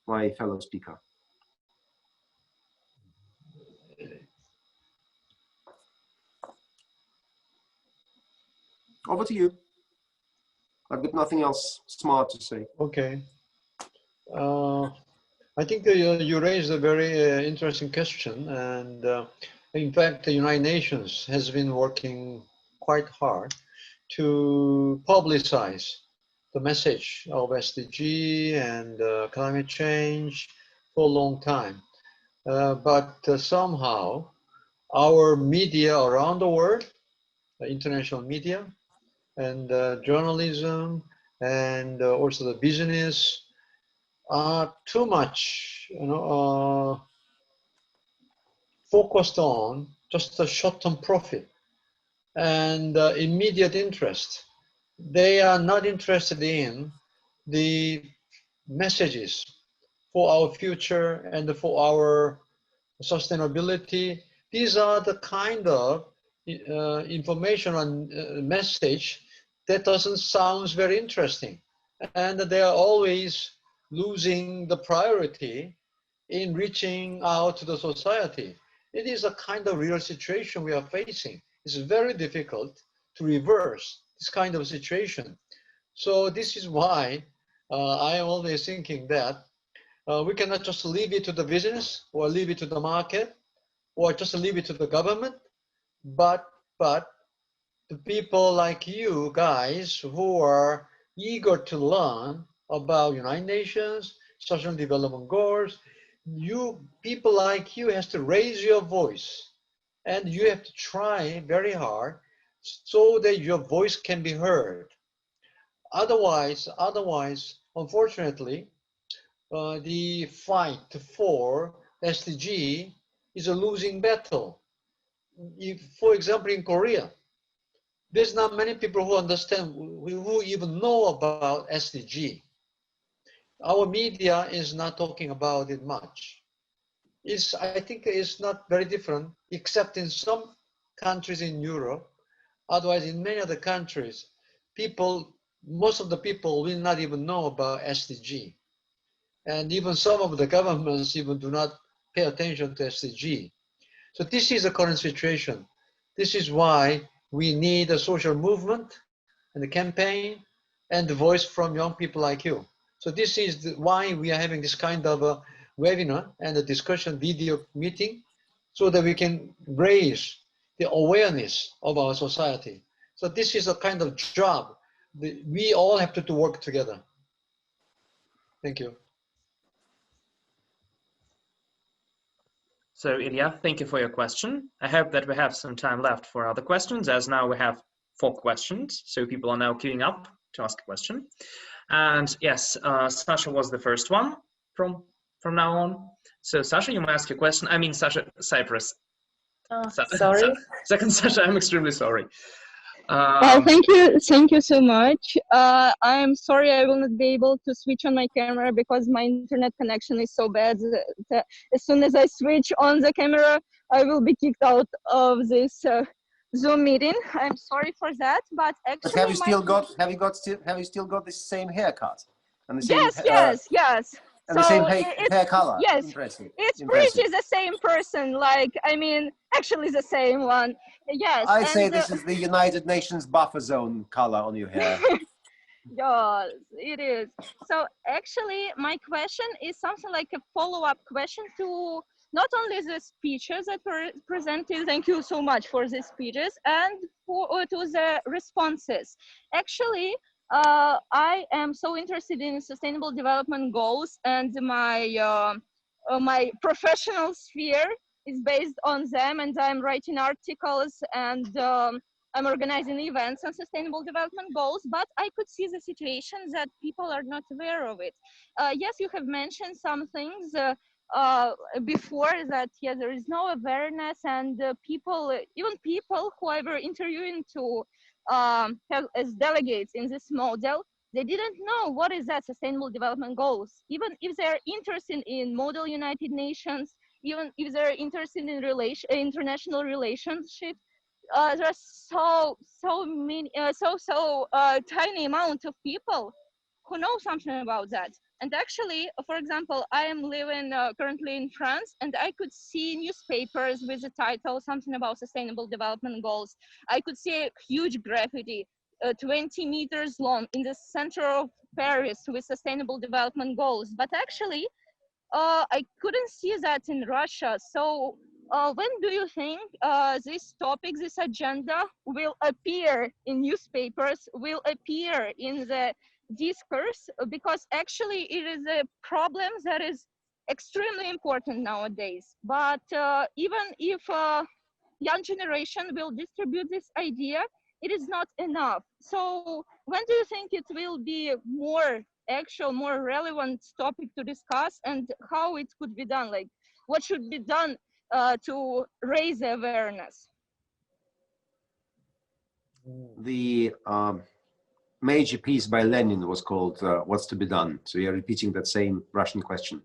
my fellow speaker. Over to you. I've got nothing else smart to say. Okay. I think you raised a very interesting question, and in fact, the United Nations has been working quite hard to publicize the message of SDG and climate change for a long time. But somehow, our media around the world, the international media, and journalism, and also the business, are too much, focused on just the short-term profit and immediate interest. They are not interested in the messages for our future and for our sustainability. These are the kind of information and message that doesn't sound very interesting, and they are always losing the priority in reaching out to the society. It is a kind of real situation we are facing. It's very difficult to reverse this kind of situation. So this is why I am always thinking that we cannot just leave it to the business or leave it to the market or just leave it to the government, but the people like you guys who are eager to learn about United Nations, Sustainable Development Goals, people like you has to raise your voice, and you have to try very hard so that your voice can be heard. Otherwise, unfortunately, the fight for SDG is a losing battle. If, for example, in Korea, there's not many people who understand, who even know about SDG. Our media is not talking about it much. I think it's not very different, except in some countries in Europe. Otherwise, in many other countries, most of the people will not even know about SDG. And even some of the governments even do not pay attention to SDG. So this is the current situation. This is why we need a social movement and a campaign and the voice from young people like you. So this is why we are having this kind of a webinar and a discussion video meeting, so that we can raise the awareness of our society. So this is a kind of job that we all have to work together. Thank you. So Ilya, thank you for your question. I hope that we have some time left for other questions, as now we have 4 questions. So people are now queuing up to ask a question. And yes, Sasha was the first one from now on. So Sasha, you may ask your question. I mean, Sasha, Cyprus. Sorry. Second Sasha, I'm extremely sorry. Thank you so much. I'm sorry I will not be able to switch on my camera because my internet connection is so bad that as soon as I switch on the camera, I will be kicked out of this Zoom meeting. I'm sorry for that, but actually, But have you still got the same haircut and the same yes. and the same hair color? Yes, Impressive. it's pretty the same person. Like, I mean, actually the same one. Yes. I say this is the United Nations buffer zone color on your hair. Yes, it is. So actually, my question is something like a follow-up question to not only the speeches that were presented, thank you so much for the speeches, and to the responses. Actually, I am so interested in sustainable development goals, and my professional sphere is based on them, and I'm writing articles and I'm organizing events on sustainable development goals, but I could see the situation that people are not aware of it. Yes, you have mentioned some things before that, yeah, there is no awareness, and people, even people who I were interviewing to have as delegates in this model, they didn't know what is that sustainable development goals. Even if they're interested in model United Nations, even if they're interested in international relationships, there are so many tiny amount of people who know something about that. And actually, for example, I am living currently in France, and I could see newspapers with the title something about sustainable development goals. I could see a huge graffiti 20 meters long in the center of Paris with sustainable development goals. But actually, I couldn't see that in Russia. So when do you think this topic, this agenda will appear in newspapers, will appear in the discourse? Because actually it is a problem that is extremely important nowadays. But even if young generation will distribute this idea, it is not enough. So when do you think it will be more actual, more relevant topic to discuss, and how it could be done? Like, what should be done to raise the awareness? The major piece by Lenin was called "What's to be done?" So you're repeating that same Russian question.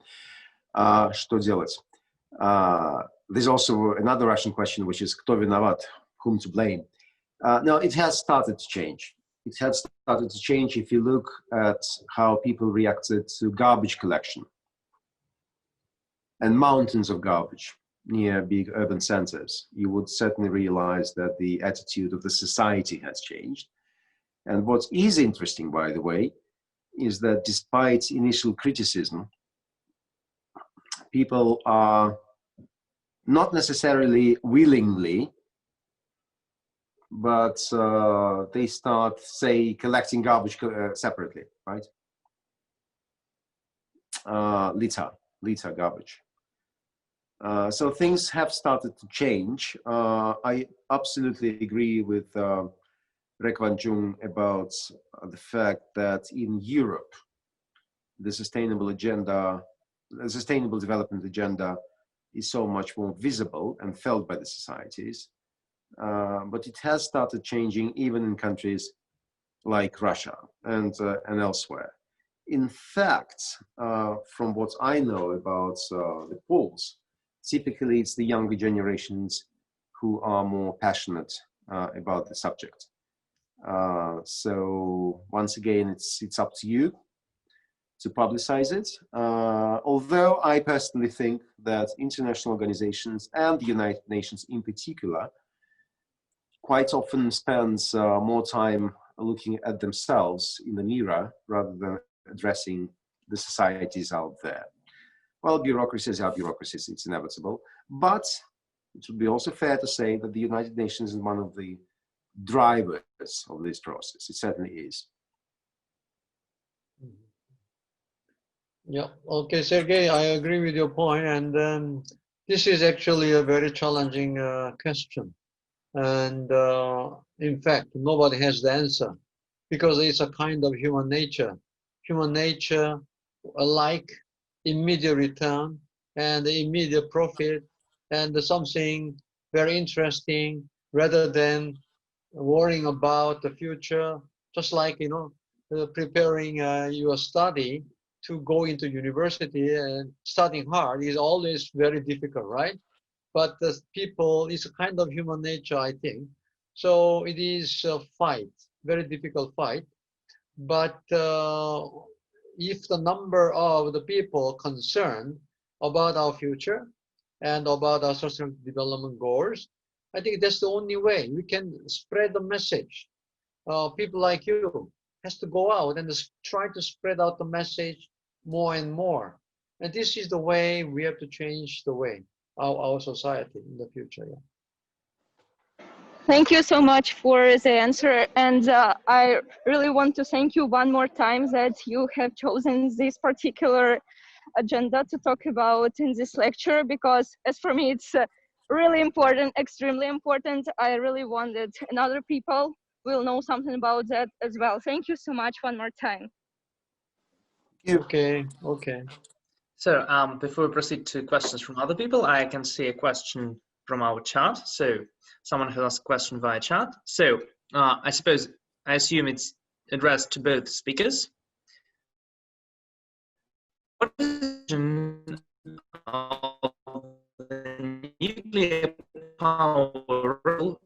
Что делать? There's also another Russian question, which is "Кто виноват?" Whom to blame? Now, it has started to change. It has started to change if you look at how people reacted to garbage collection and mountains of garbage near big urban centers. You would certainly realize that the attitude of the society has changed. And what is interesting, by the way, is that despite initial criticism, people are not necessarily willingly, but they start, say, collecting garbage separately, right? Litter garbage. So things have started to change. I absolutely agree with Rekwan Jung about the fact that in Europe, the sustainable agenda, the sustainable development agenda is so much more visible and felt by the societies. But it has started changing even in countries like Russia and elsewhere. In fact, from what I know about the polls, typically it's the younger generations who are more passionate about the subject. So once again, it's up to you to publicize it. Although I personally think that international organizations and the United Nations in particular quite often spends more time looking at themselves in the mirror rather than addressing the societies out there. Well, bureaucracies are bureaucracies, it's inevitable. But it would be also fair to say that the United Nations is one of the drivers of this process. It certainly is. Yeah, okay, Sergey, I agree with your point. And this is actually a very challenging question. And in fact, nobody has the answer because it's a kind of human nature. Human nature like immediate return and immediate profit and something very interesting rather than worrying about the future. Just like, you know, preparing your study to go into university and studying hard is always very difficult, right? But the people, it's a kind of human nature, I think. So it is a fight, very difficult fight. But if the number of the people concerned about our future and about our sustainable development goals, I think that's the only way we can spread the message. People like you has to go out and try to spread out the message more and more. And this is the way we have to change the way our society in the future. Yeah. Thank you so much for the answer. And I really want to thank you one more time that you have chosen this particular agenda to talk about in this lecture, because as for me, it's really important, extremely important. I really wanted and other people will know something about that as well. Thank you so much one more time. Okay, okay. So before we proceed to questions from other people, I can see a question from our chat. So someone has asked a question via chat. So I assume it's addressed to both speakers. What is the of the nuclear power role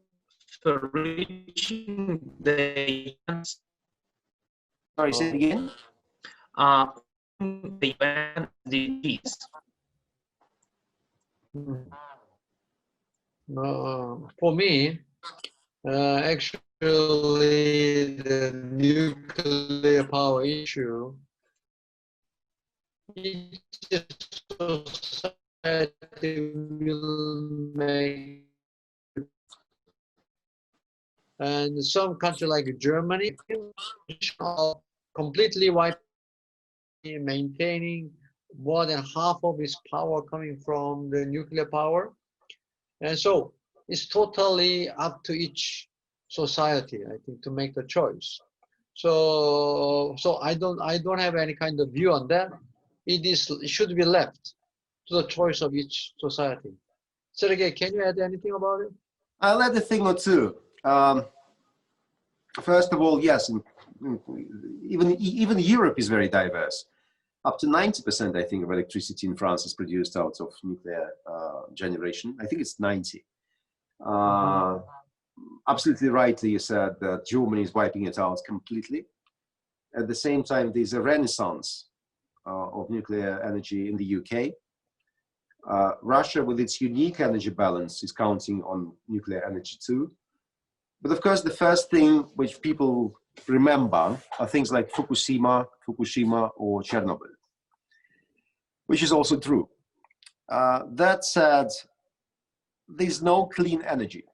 for reaching the Sorry, say it again. the UN SDGs? For me, actually, the nuclear power issue, each society will make, and some country like Germany, completely wiping, maintaining more than half of its power coming from the nuclear power. And so it's totally up to each society, I think, to make the choice. So I don't have any kind of view on that. It should be left to the choice of each society. Sergey, can you add anything about it? I'll add a thing or two. First of all, yes, even Europe is very diverse. Up to 90%, I think, of electricity in France is produced out of nuclear generation. I think it's 90. Absolutely rightly, you said that Germany is wiping it out completely. At the same time, there's a renaissance of nuclear energy in the UK. Russia, with its unique energy balance, is counting on nuclear energy too. But of course, the first thing which people remember are things like Fukushima, or Chernobyl, which is also true. That said, there's no clean energy.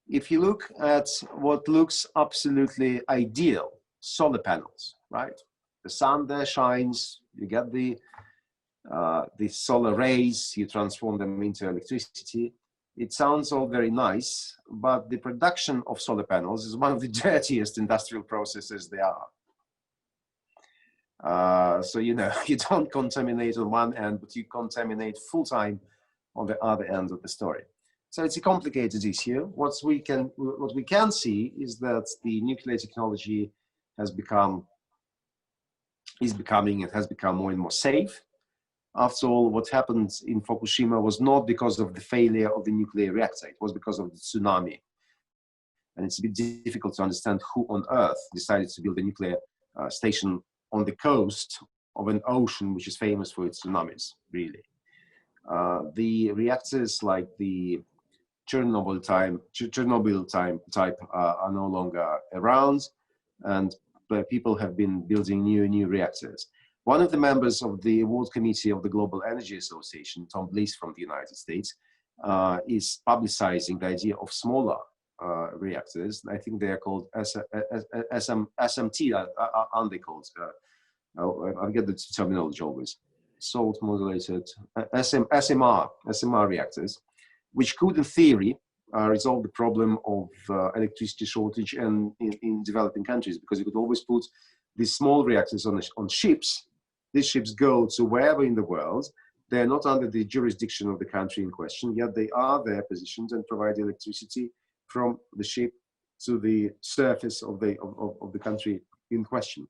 If you look at what looks absolutely ideal, solar panels, right? The sun there shines, you get the solar rays, you transform them into electricity. It sounds all very nice, but the production of solar panels is one of the dirtiest industrial processes there are. So, you know, you don't contaminate on one end, but you contaminate full time on the other end of the story. So it's a complicated issue. What we can see is that the nuclear technology has become more and more safe. After all, what happened in Fukushima was not because of the failure of the nuclear reactor, it was because of the tsunami. And it's a bit difficult to understand who on earth decided to build a nuclear station on the coast of an ocean which is famous for its tsunamis, really. The reactors like the Chernobyl type are no longer around, and people have been building new reactors. One of the members of the award committee of the Global Energy Association, Tom Bliss from the United States, is publicizing the idea of smaller reactors. I think they are called SMT, aren't they called? I get the terminology always. Salt modulated SMR reactors, which could, in theory, resolve the problem of electricity shortage in developing countries, because you could always put these small reactors on ships. These ships go to wherever in the world. They're not under the jurisdiction of the country in question, yet they are there positioned and provide electricity from the ship to the surface of the country in question.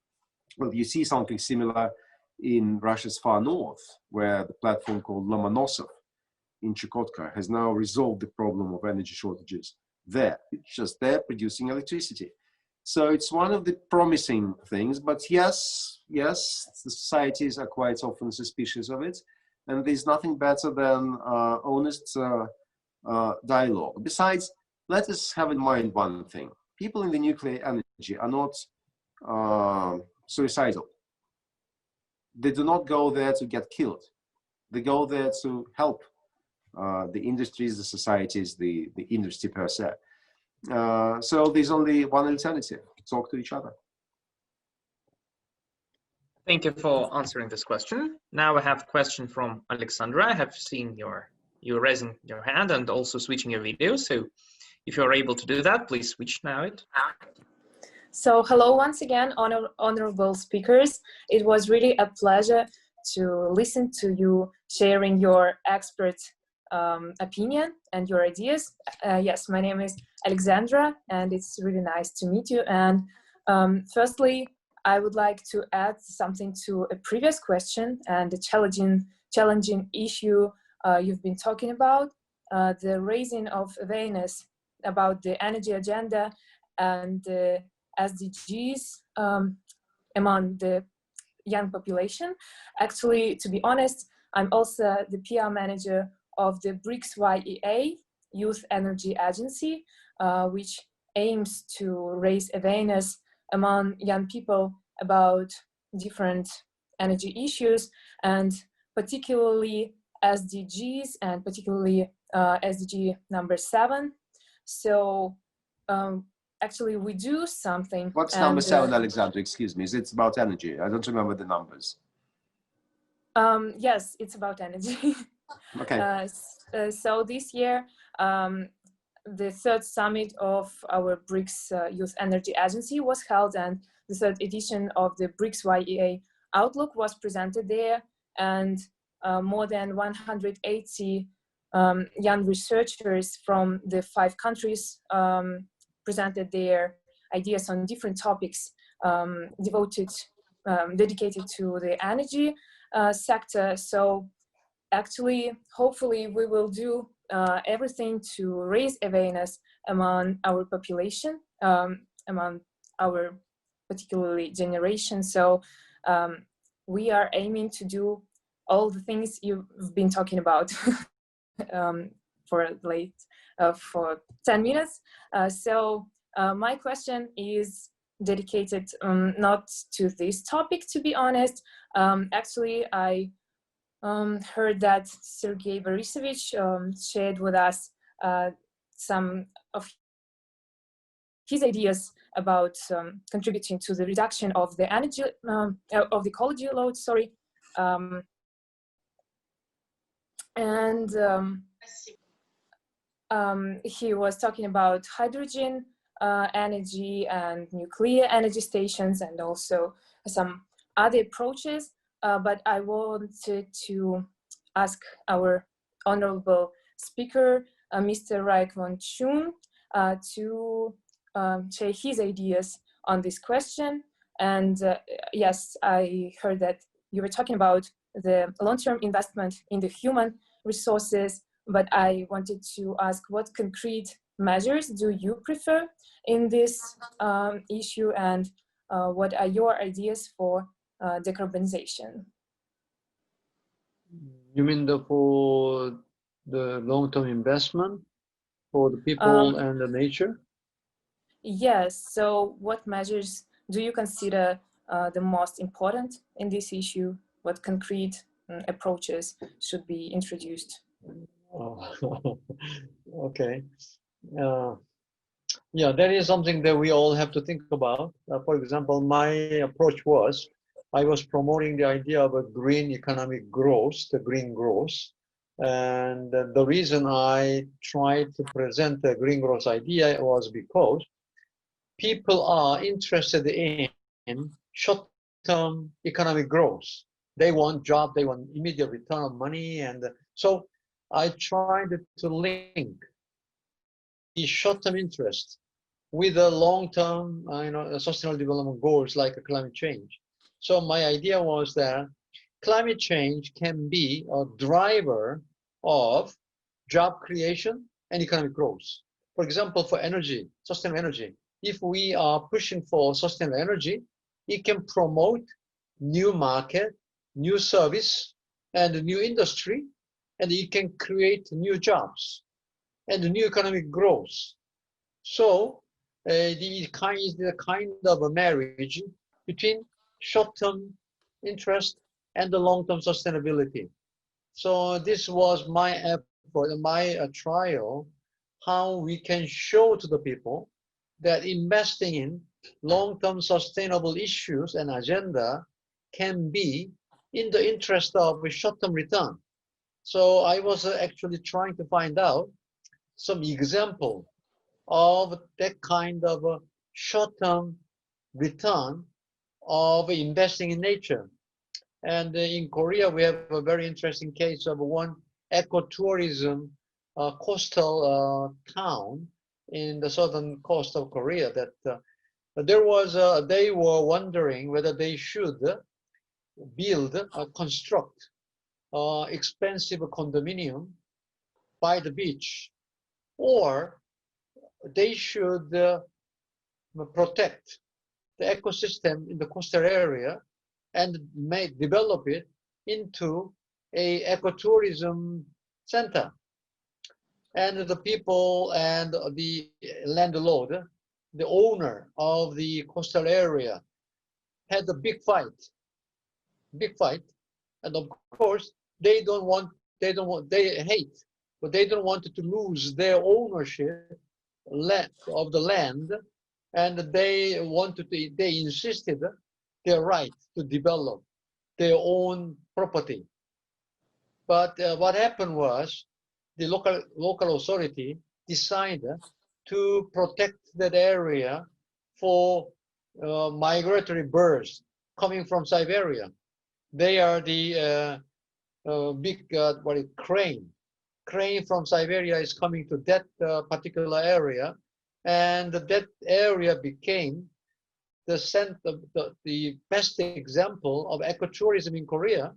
Well, you see something similar in Russia's far north, where the platform called Lomonosov in Chukotka has now resolved the problem of energy shortages there. It's just there producing electricity. So it's one of the promising things, but yes, the societies are quite often suspicious of it, and there's nothing better than honest dialogue. Besides, let us have in mind one thing. People in the nuclear energy are not suicidal. They do not go there to get killed. They go there to help the industries, the societies, the industry per se. So there's only one alternative: talk to each other. Thank you for answering this question. Now I have a question from Alexandra. I have seen your you're raising your hand and also switching your video. So if you're able to do that, please switch now it. So hello once again, honorable speakers. It was really a pleasure to listen to you sharing your expert opinion and your ideas. Yes, my name is Alexandra, and it's really nice to meet you. And firstly, I would like to add something to a previous question and the challenging issue you've been talking about, the raising of awareness about the energy agenda and the SDGs among the young population. Actually, to be honest, I'm also the PR manager of the BRICS YEA, Youth Energy Agency, which aims to raise awareness among young people about different energy issues, and particularly SDGs, and particularly SDG number 7. So actually we do something. What's number 7, Alexandra? Excuse me. Is it about energy? I don't remember the numbers. Yes, it's about energy. Okay. So this year, the 3rd summit of our BRICS Youth Energy Agency was held, and the 3rd edition of the BRICS YEA Outlook was presented there, and more than 180 young researchers from the 5 countries presented their ideas on different topics dedicated to the energy sector. So actually, hopefully we will do everything to raise awareness among our population, among our particularly generation. So we are aiming to do all the things you've been talking about for 10 minutes. So my question is dedicated not to this topic, to be honest. Actually, I heard that Sergei Borisovich shared with us some of his ideas about contributing to the reduction of the energy of the ecology load. Sorry, and he was talking about hydrogen energy and nuclear energy stations, and also some other approaches. But I wanted to ask our honorable speaker, Mr. Raikwan Chun, to share his ideas on this question. And yes, I heard that you were talking about the long-term investment in the human resources, but I wanted to ask, what concrete measures do you prefer in this issue, and what are your ideas for decarbonization? You mean for the long-term investment for the people and the nature? Yes. So what measures do you consider the most important in this issue? What concrete approaches should be introduced? Oh, okay. Yeah, that is something that we all have to think about. For example, my approach was, I was promoting the idea of a green economic growth, the green growth. And the reason I tried to present the green growth idea was because people are interested in short-term economic growth. They want job, they want immediate return of money. And so I tried to link the short-term interest with the long-term sustainable development goals like climate change. So my idea was that climate change can be a driver of job creation and economic growth. For example, for energy, sustainable energy, if we are pushing for sustainable energy, it can promote new market, new service, and new industry, and it can create new jobs and new economic growth. So the kind of a marriage between short-term interest and the long-term sustainability. So this was my effort, my trial, how we can show to the people that investing in long-term sustainable issues and agenda can be in the interest of a short-term return. So I was actually trying to find out some example of that kind of a short-term return of investing in nature. And in Korea, we have a very interesting case of one ecotourism coastal town in the southern coast of Korea that they were wondering whether they should construct expensive condominium by the beach, or they should protect the ecosystem in the coastal area and develop it into a ecotourism center. And the people and the landlord, the owner of the coastal area, had a big fight. And of course, they hate, but they don't want to lose their ownership of the land, and they insisted their right to develop their own property. But what happened was the local authority decided to protect that area for migratory birds coming from Siberia. They are the big crane. Crane from Siberia is coming to that particular area, and that area became the best example of ecotourism in Korea.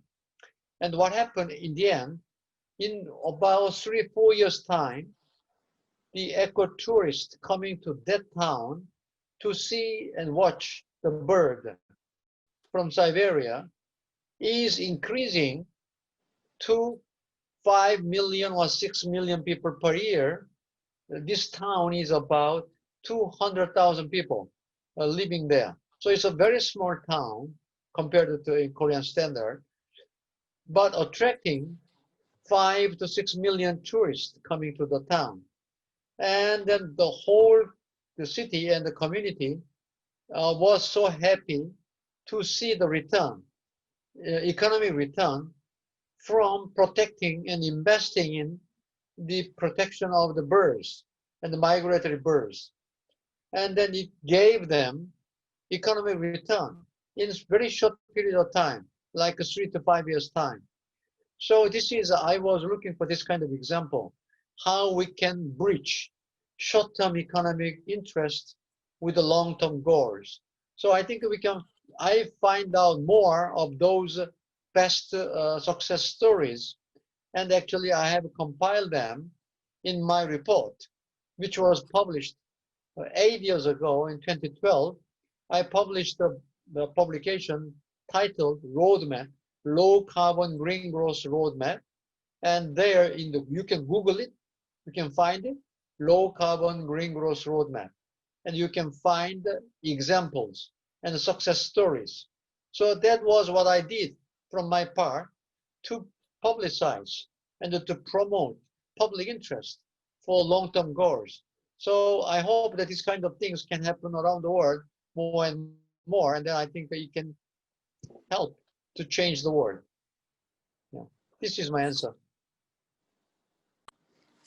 And what happened in the end, in about 3-4 years' time, the ecotourists coming to that town to see and watch the bird from Siberia is increasing to 5 million or 6 million people per year. This town is about 200,000 people living there. So it's a very small town compared to a Korean standard, but attracting 5 to 6 million tourists coming to the town. And then the city and the community was so happy to see the return, economic return from protecting and investing in the protection of the birds and the migratory birds. And then it gave them economic return in a very short period of time, like 3 to 5 years' time. So I was looking for this kind of example, how we can bridge short-term economic interest with the long-term goals. So I think I find out more of those best success stories. And actually I have compiled them in my report, which was published 8 years ago in 2012. I published the publication titled Roadmap, Low Carbon Green Growth Roadmap. And there you can Google it, you can find it, Low Carbon Green Growth Roadmap. And you can find examples and success stories. So that was what I did from my part to publicize and to promote public interest for long-term goals. So I hope that these kind of things can happen around the world more and more, and then I think that it can help to change the world. Yeah. This is my answer.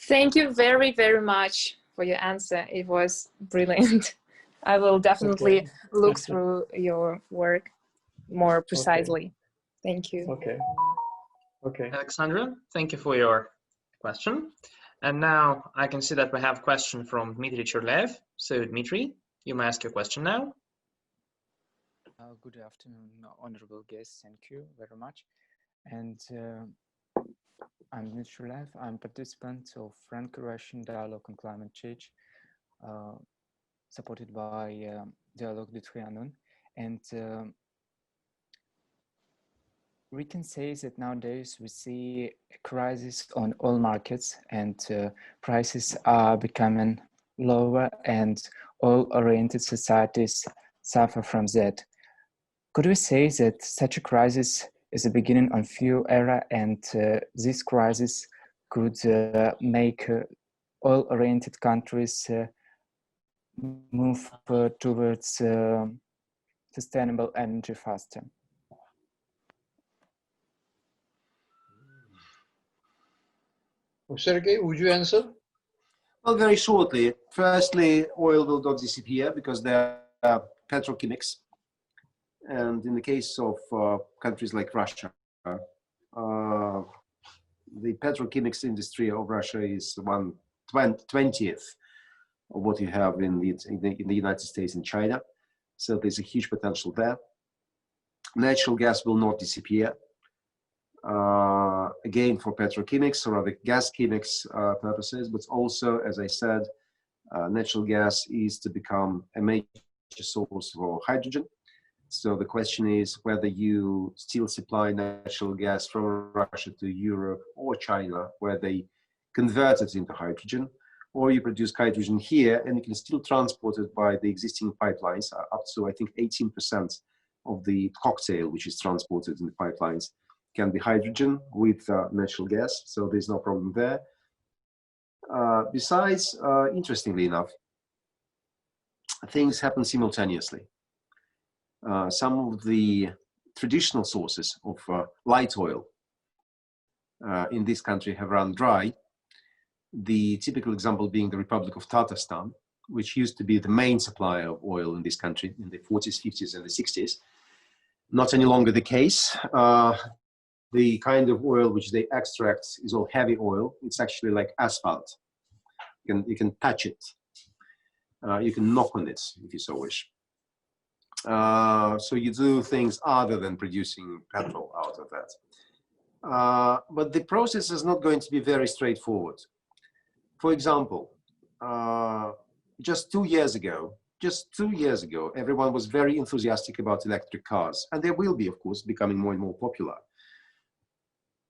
Thank you very, very much for your answer. It was brilliant. I will definitely look through your work more precisely. Thank you. Okay. Alexandra, thank you for your question. And now I can see that we have a question from Dmitry Cherlev. So Dmitry, you may ask your question now. Good afternoon, honorable guests. Thank you very much. And I'm Dmitry Cherlev. I'm participant of Franco-Russian Dialogue on Climate Change, supported by Dialogue de Trianon. And we can say that nowadays we see a crisis on all markets, and prices are becoming lower, and oil-oriented societies suffer from that. Could we say that such a crisis is the beginning of fuel era, and this crisis could make oil-oriented countries move towards sustainable energy faster? Sergey, would you answer? Well, very shortly. Firstly, oil will not disappear because there are petrochemics. And in the case of countries like Russia, the petrochemics industry of Russia is 1/20th of what you have in the United States and China. So there's a huge potential there. Natural gas will not disappear. Again, for petrochemics or other gas chemics purposes, but also, as I said, natural gas is to become a major source for hydrogen. So the question is whether you still supply natural gas from Russia to Europe or China, where they convert it into hydrogen, or you produce hydrogen here and you can still transport it by the existing pipelines, up to, I think, 18% of the cocktail which is transported in the pipelines can be hydrogen with natural gas, so there's no problem there. Besides, interestingly enough, things happen simultaneously. Some of the traditional sources of light oil in this country have run dry. The typical example being the Republic of Tatarstan, which used to be the main supplier of oil in this country in the 40s, 50s, and the 60s. Not any longer the case. The kind of oil which they extract is all heavy oil. It's actually like asphalt. You can touch it. You can knock on it if you so wish. So you do things other than producing petrol out of that. But the process is not going to be very straightforward. For example, just 2 years ago, everyone was very enthusiastic about electric cars, and they will be, of course, becoming more and more popular.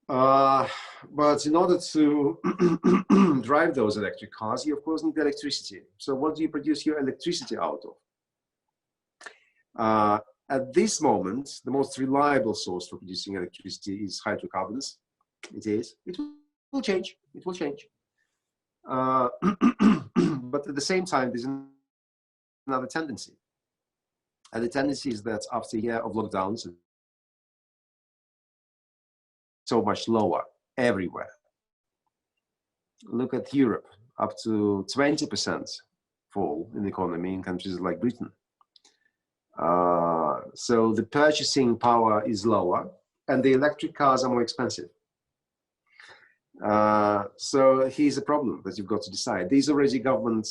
But in order to drive those electric cars, you of course need electricity. So what do you produce your electricity out of? At this moment, the most reliable source for producing electricity is hydrocarbons. It is. It will change. It will change. But at the same time, there's another tendency. And the tendency is that after a year of lockdowns, so much lower everywhere. Look at Europe, up to 20% fall in the economy in countries like Britain. So the purchasing power is lower and the electric cars are more expensive. So here's a problem that you've got to decide. There's already government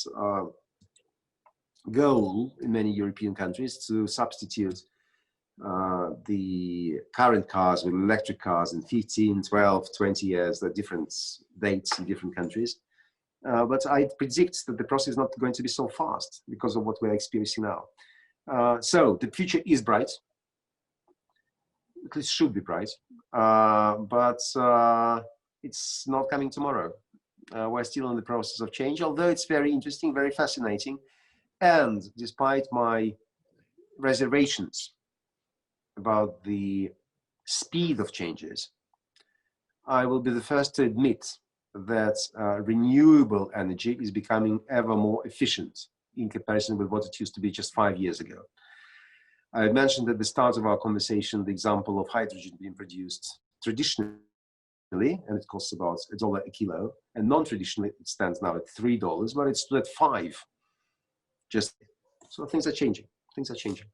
goal in many European countries to substitute the current cars with electric cars in 15, 12, 20 years, there are different dates in different countries. But I predict that the process is not going to be so fast because of what we're experiencing now. So the future is bright. At least should be bright. But it's not coming tomorrow. We're still in the process of change, although it's very interesting, very fascinating. And despite my reservations about the speed of changes, I will be the first to admit that renewable energy is becoming ever more efficient in comparison with what it used to be just 5 years ago. I mentioned at the start of our conversation the example of hydrogen being produced traditionally, and it costs about $1 a kilo, and non-traditionally it stands now at $3, but it's still at $5. Just so things are changing. Things are changing.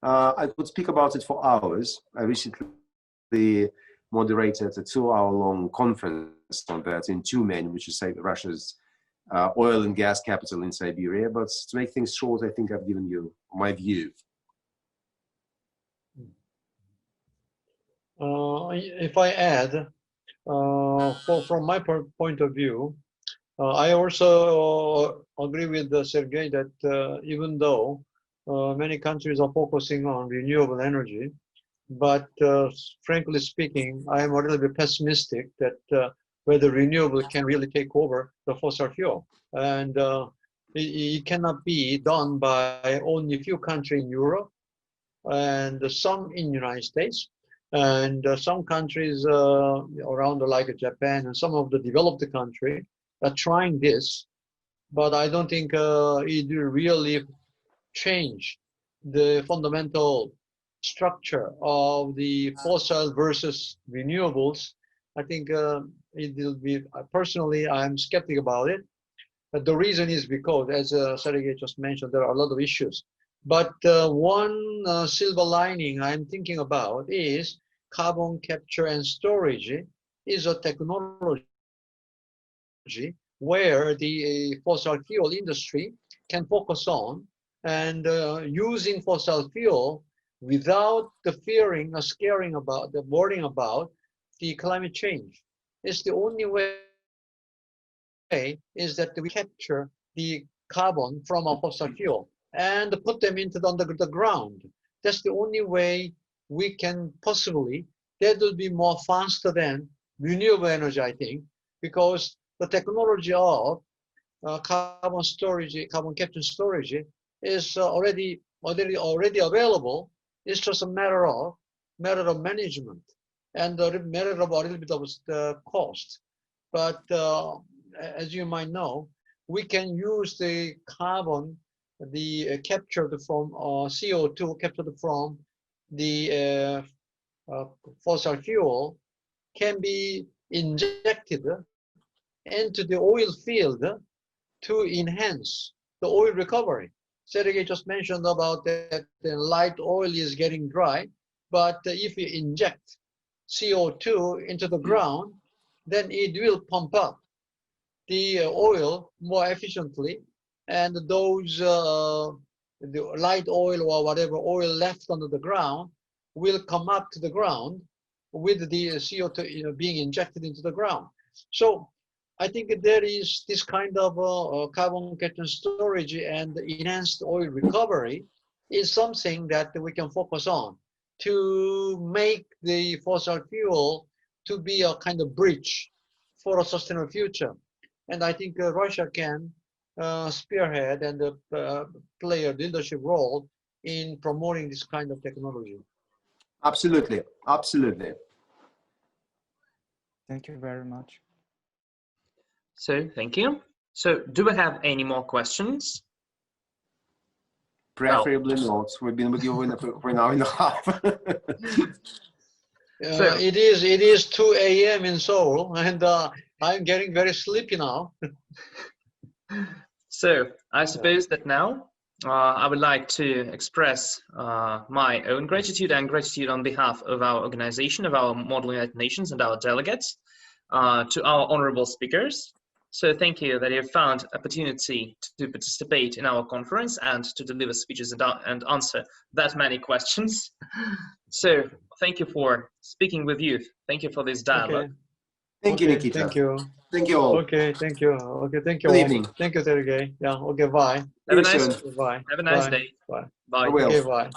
I could speak about it for hours. I recently moderated a 2-hour-long conference on that in Tyumen, which is Russia's oil and gas capital in Siberia. But to make things short, I think I've given you my view. If I add, from my point of view, I also agree with Sergey that even though many countries are focusing on renewable energy, but frankly speaking, I am a little bit pessimistic that whether renewable can really take over the fossil fuel. And it cannot be done by only a few countries in Europe and some in the United States. And some countries around like Japan and some of the developed countries are trying this, but I don't think it will really change the fundamental structure of the fossil versus renewables I think it will be, personally, I'm skeptic about it. But the reason is because, as Sergey just mentioned, there are a lot of issues. But one silver lining I'm thinking about is carbon capture and storage is a technology where the fossil fuel industry can focus on, and using fossil fuel without the fearing or scaring about, the worrying about the climate change. It's the only way is that we capture the carbon from a fossil fuel and put them into the ground. That's the only way we can possibly, that will be more faster than renewable energy, I think, because the technology of carbon storage, carbon capture storage is already available. It's just a matter of management and a matter of a little bit of the cost. But as you might know, we can use the carbon, captured from CO2 captured from the fossil fuel, can be injected into the oil field to enhance the oil recovery. Sergey just mentioned about that the light oil is getting dry, but if you inject CO2 into the ground, then it will pump up the oil more efficiently, and those the light oil or whatever oil left under the ground will come up to the ground with the CO2 being injected into the ground. So I think there is this kind of carbon capture storage and enhanced oil recovery is something that we can focus on to make the fossil fuel to be a kind of bridge for a sustainable future. And I think Russia can spearhead and play a leadership role in promoting this kind of technology. Absolutely, absolutely. Thank you very much. So thank you. So do we have any more questions? Preferably not. We've been with you for an hour and a half. So, it is 2 a.m. in Seoul, and I'm getting very sleepy now. So I suppose that now I would like to express my own gratitude and gratitude on behalf of our organization, of our Model United Nations and our delegates, to our honorable speakers. So thank you that you found opportunity to participate in our conference and to deliver speeches and answer that many questions. So thank you for speaking with youth. Thank you for this dialogue. Okay. Thank you, Nikita. Thank you. Thank you all. Okay, thank you. Okay, thank you Good all. evening. Thank you, Sergey. Yeah, okay, bye. Have a See you nice, soon. Bye. have a nice Bye. day. Bye. Bye. I will. Okay, bye.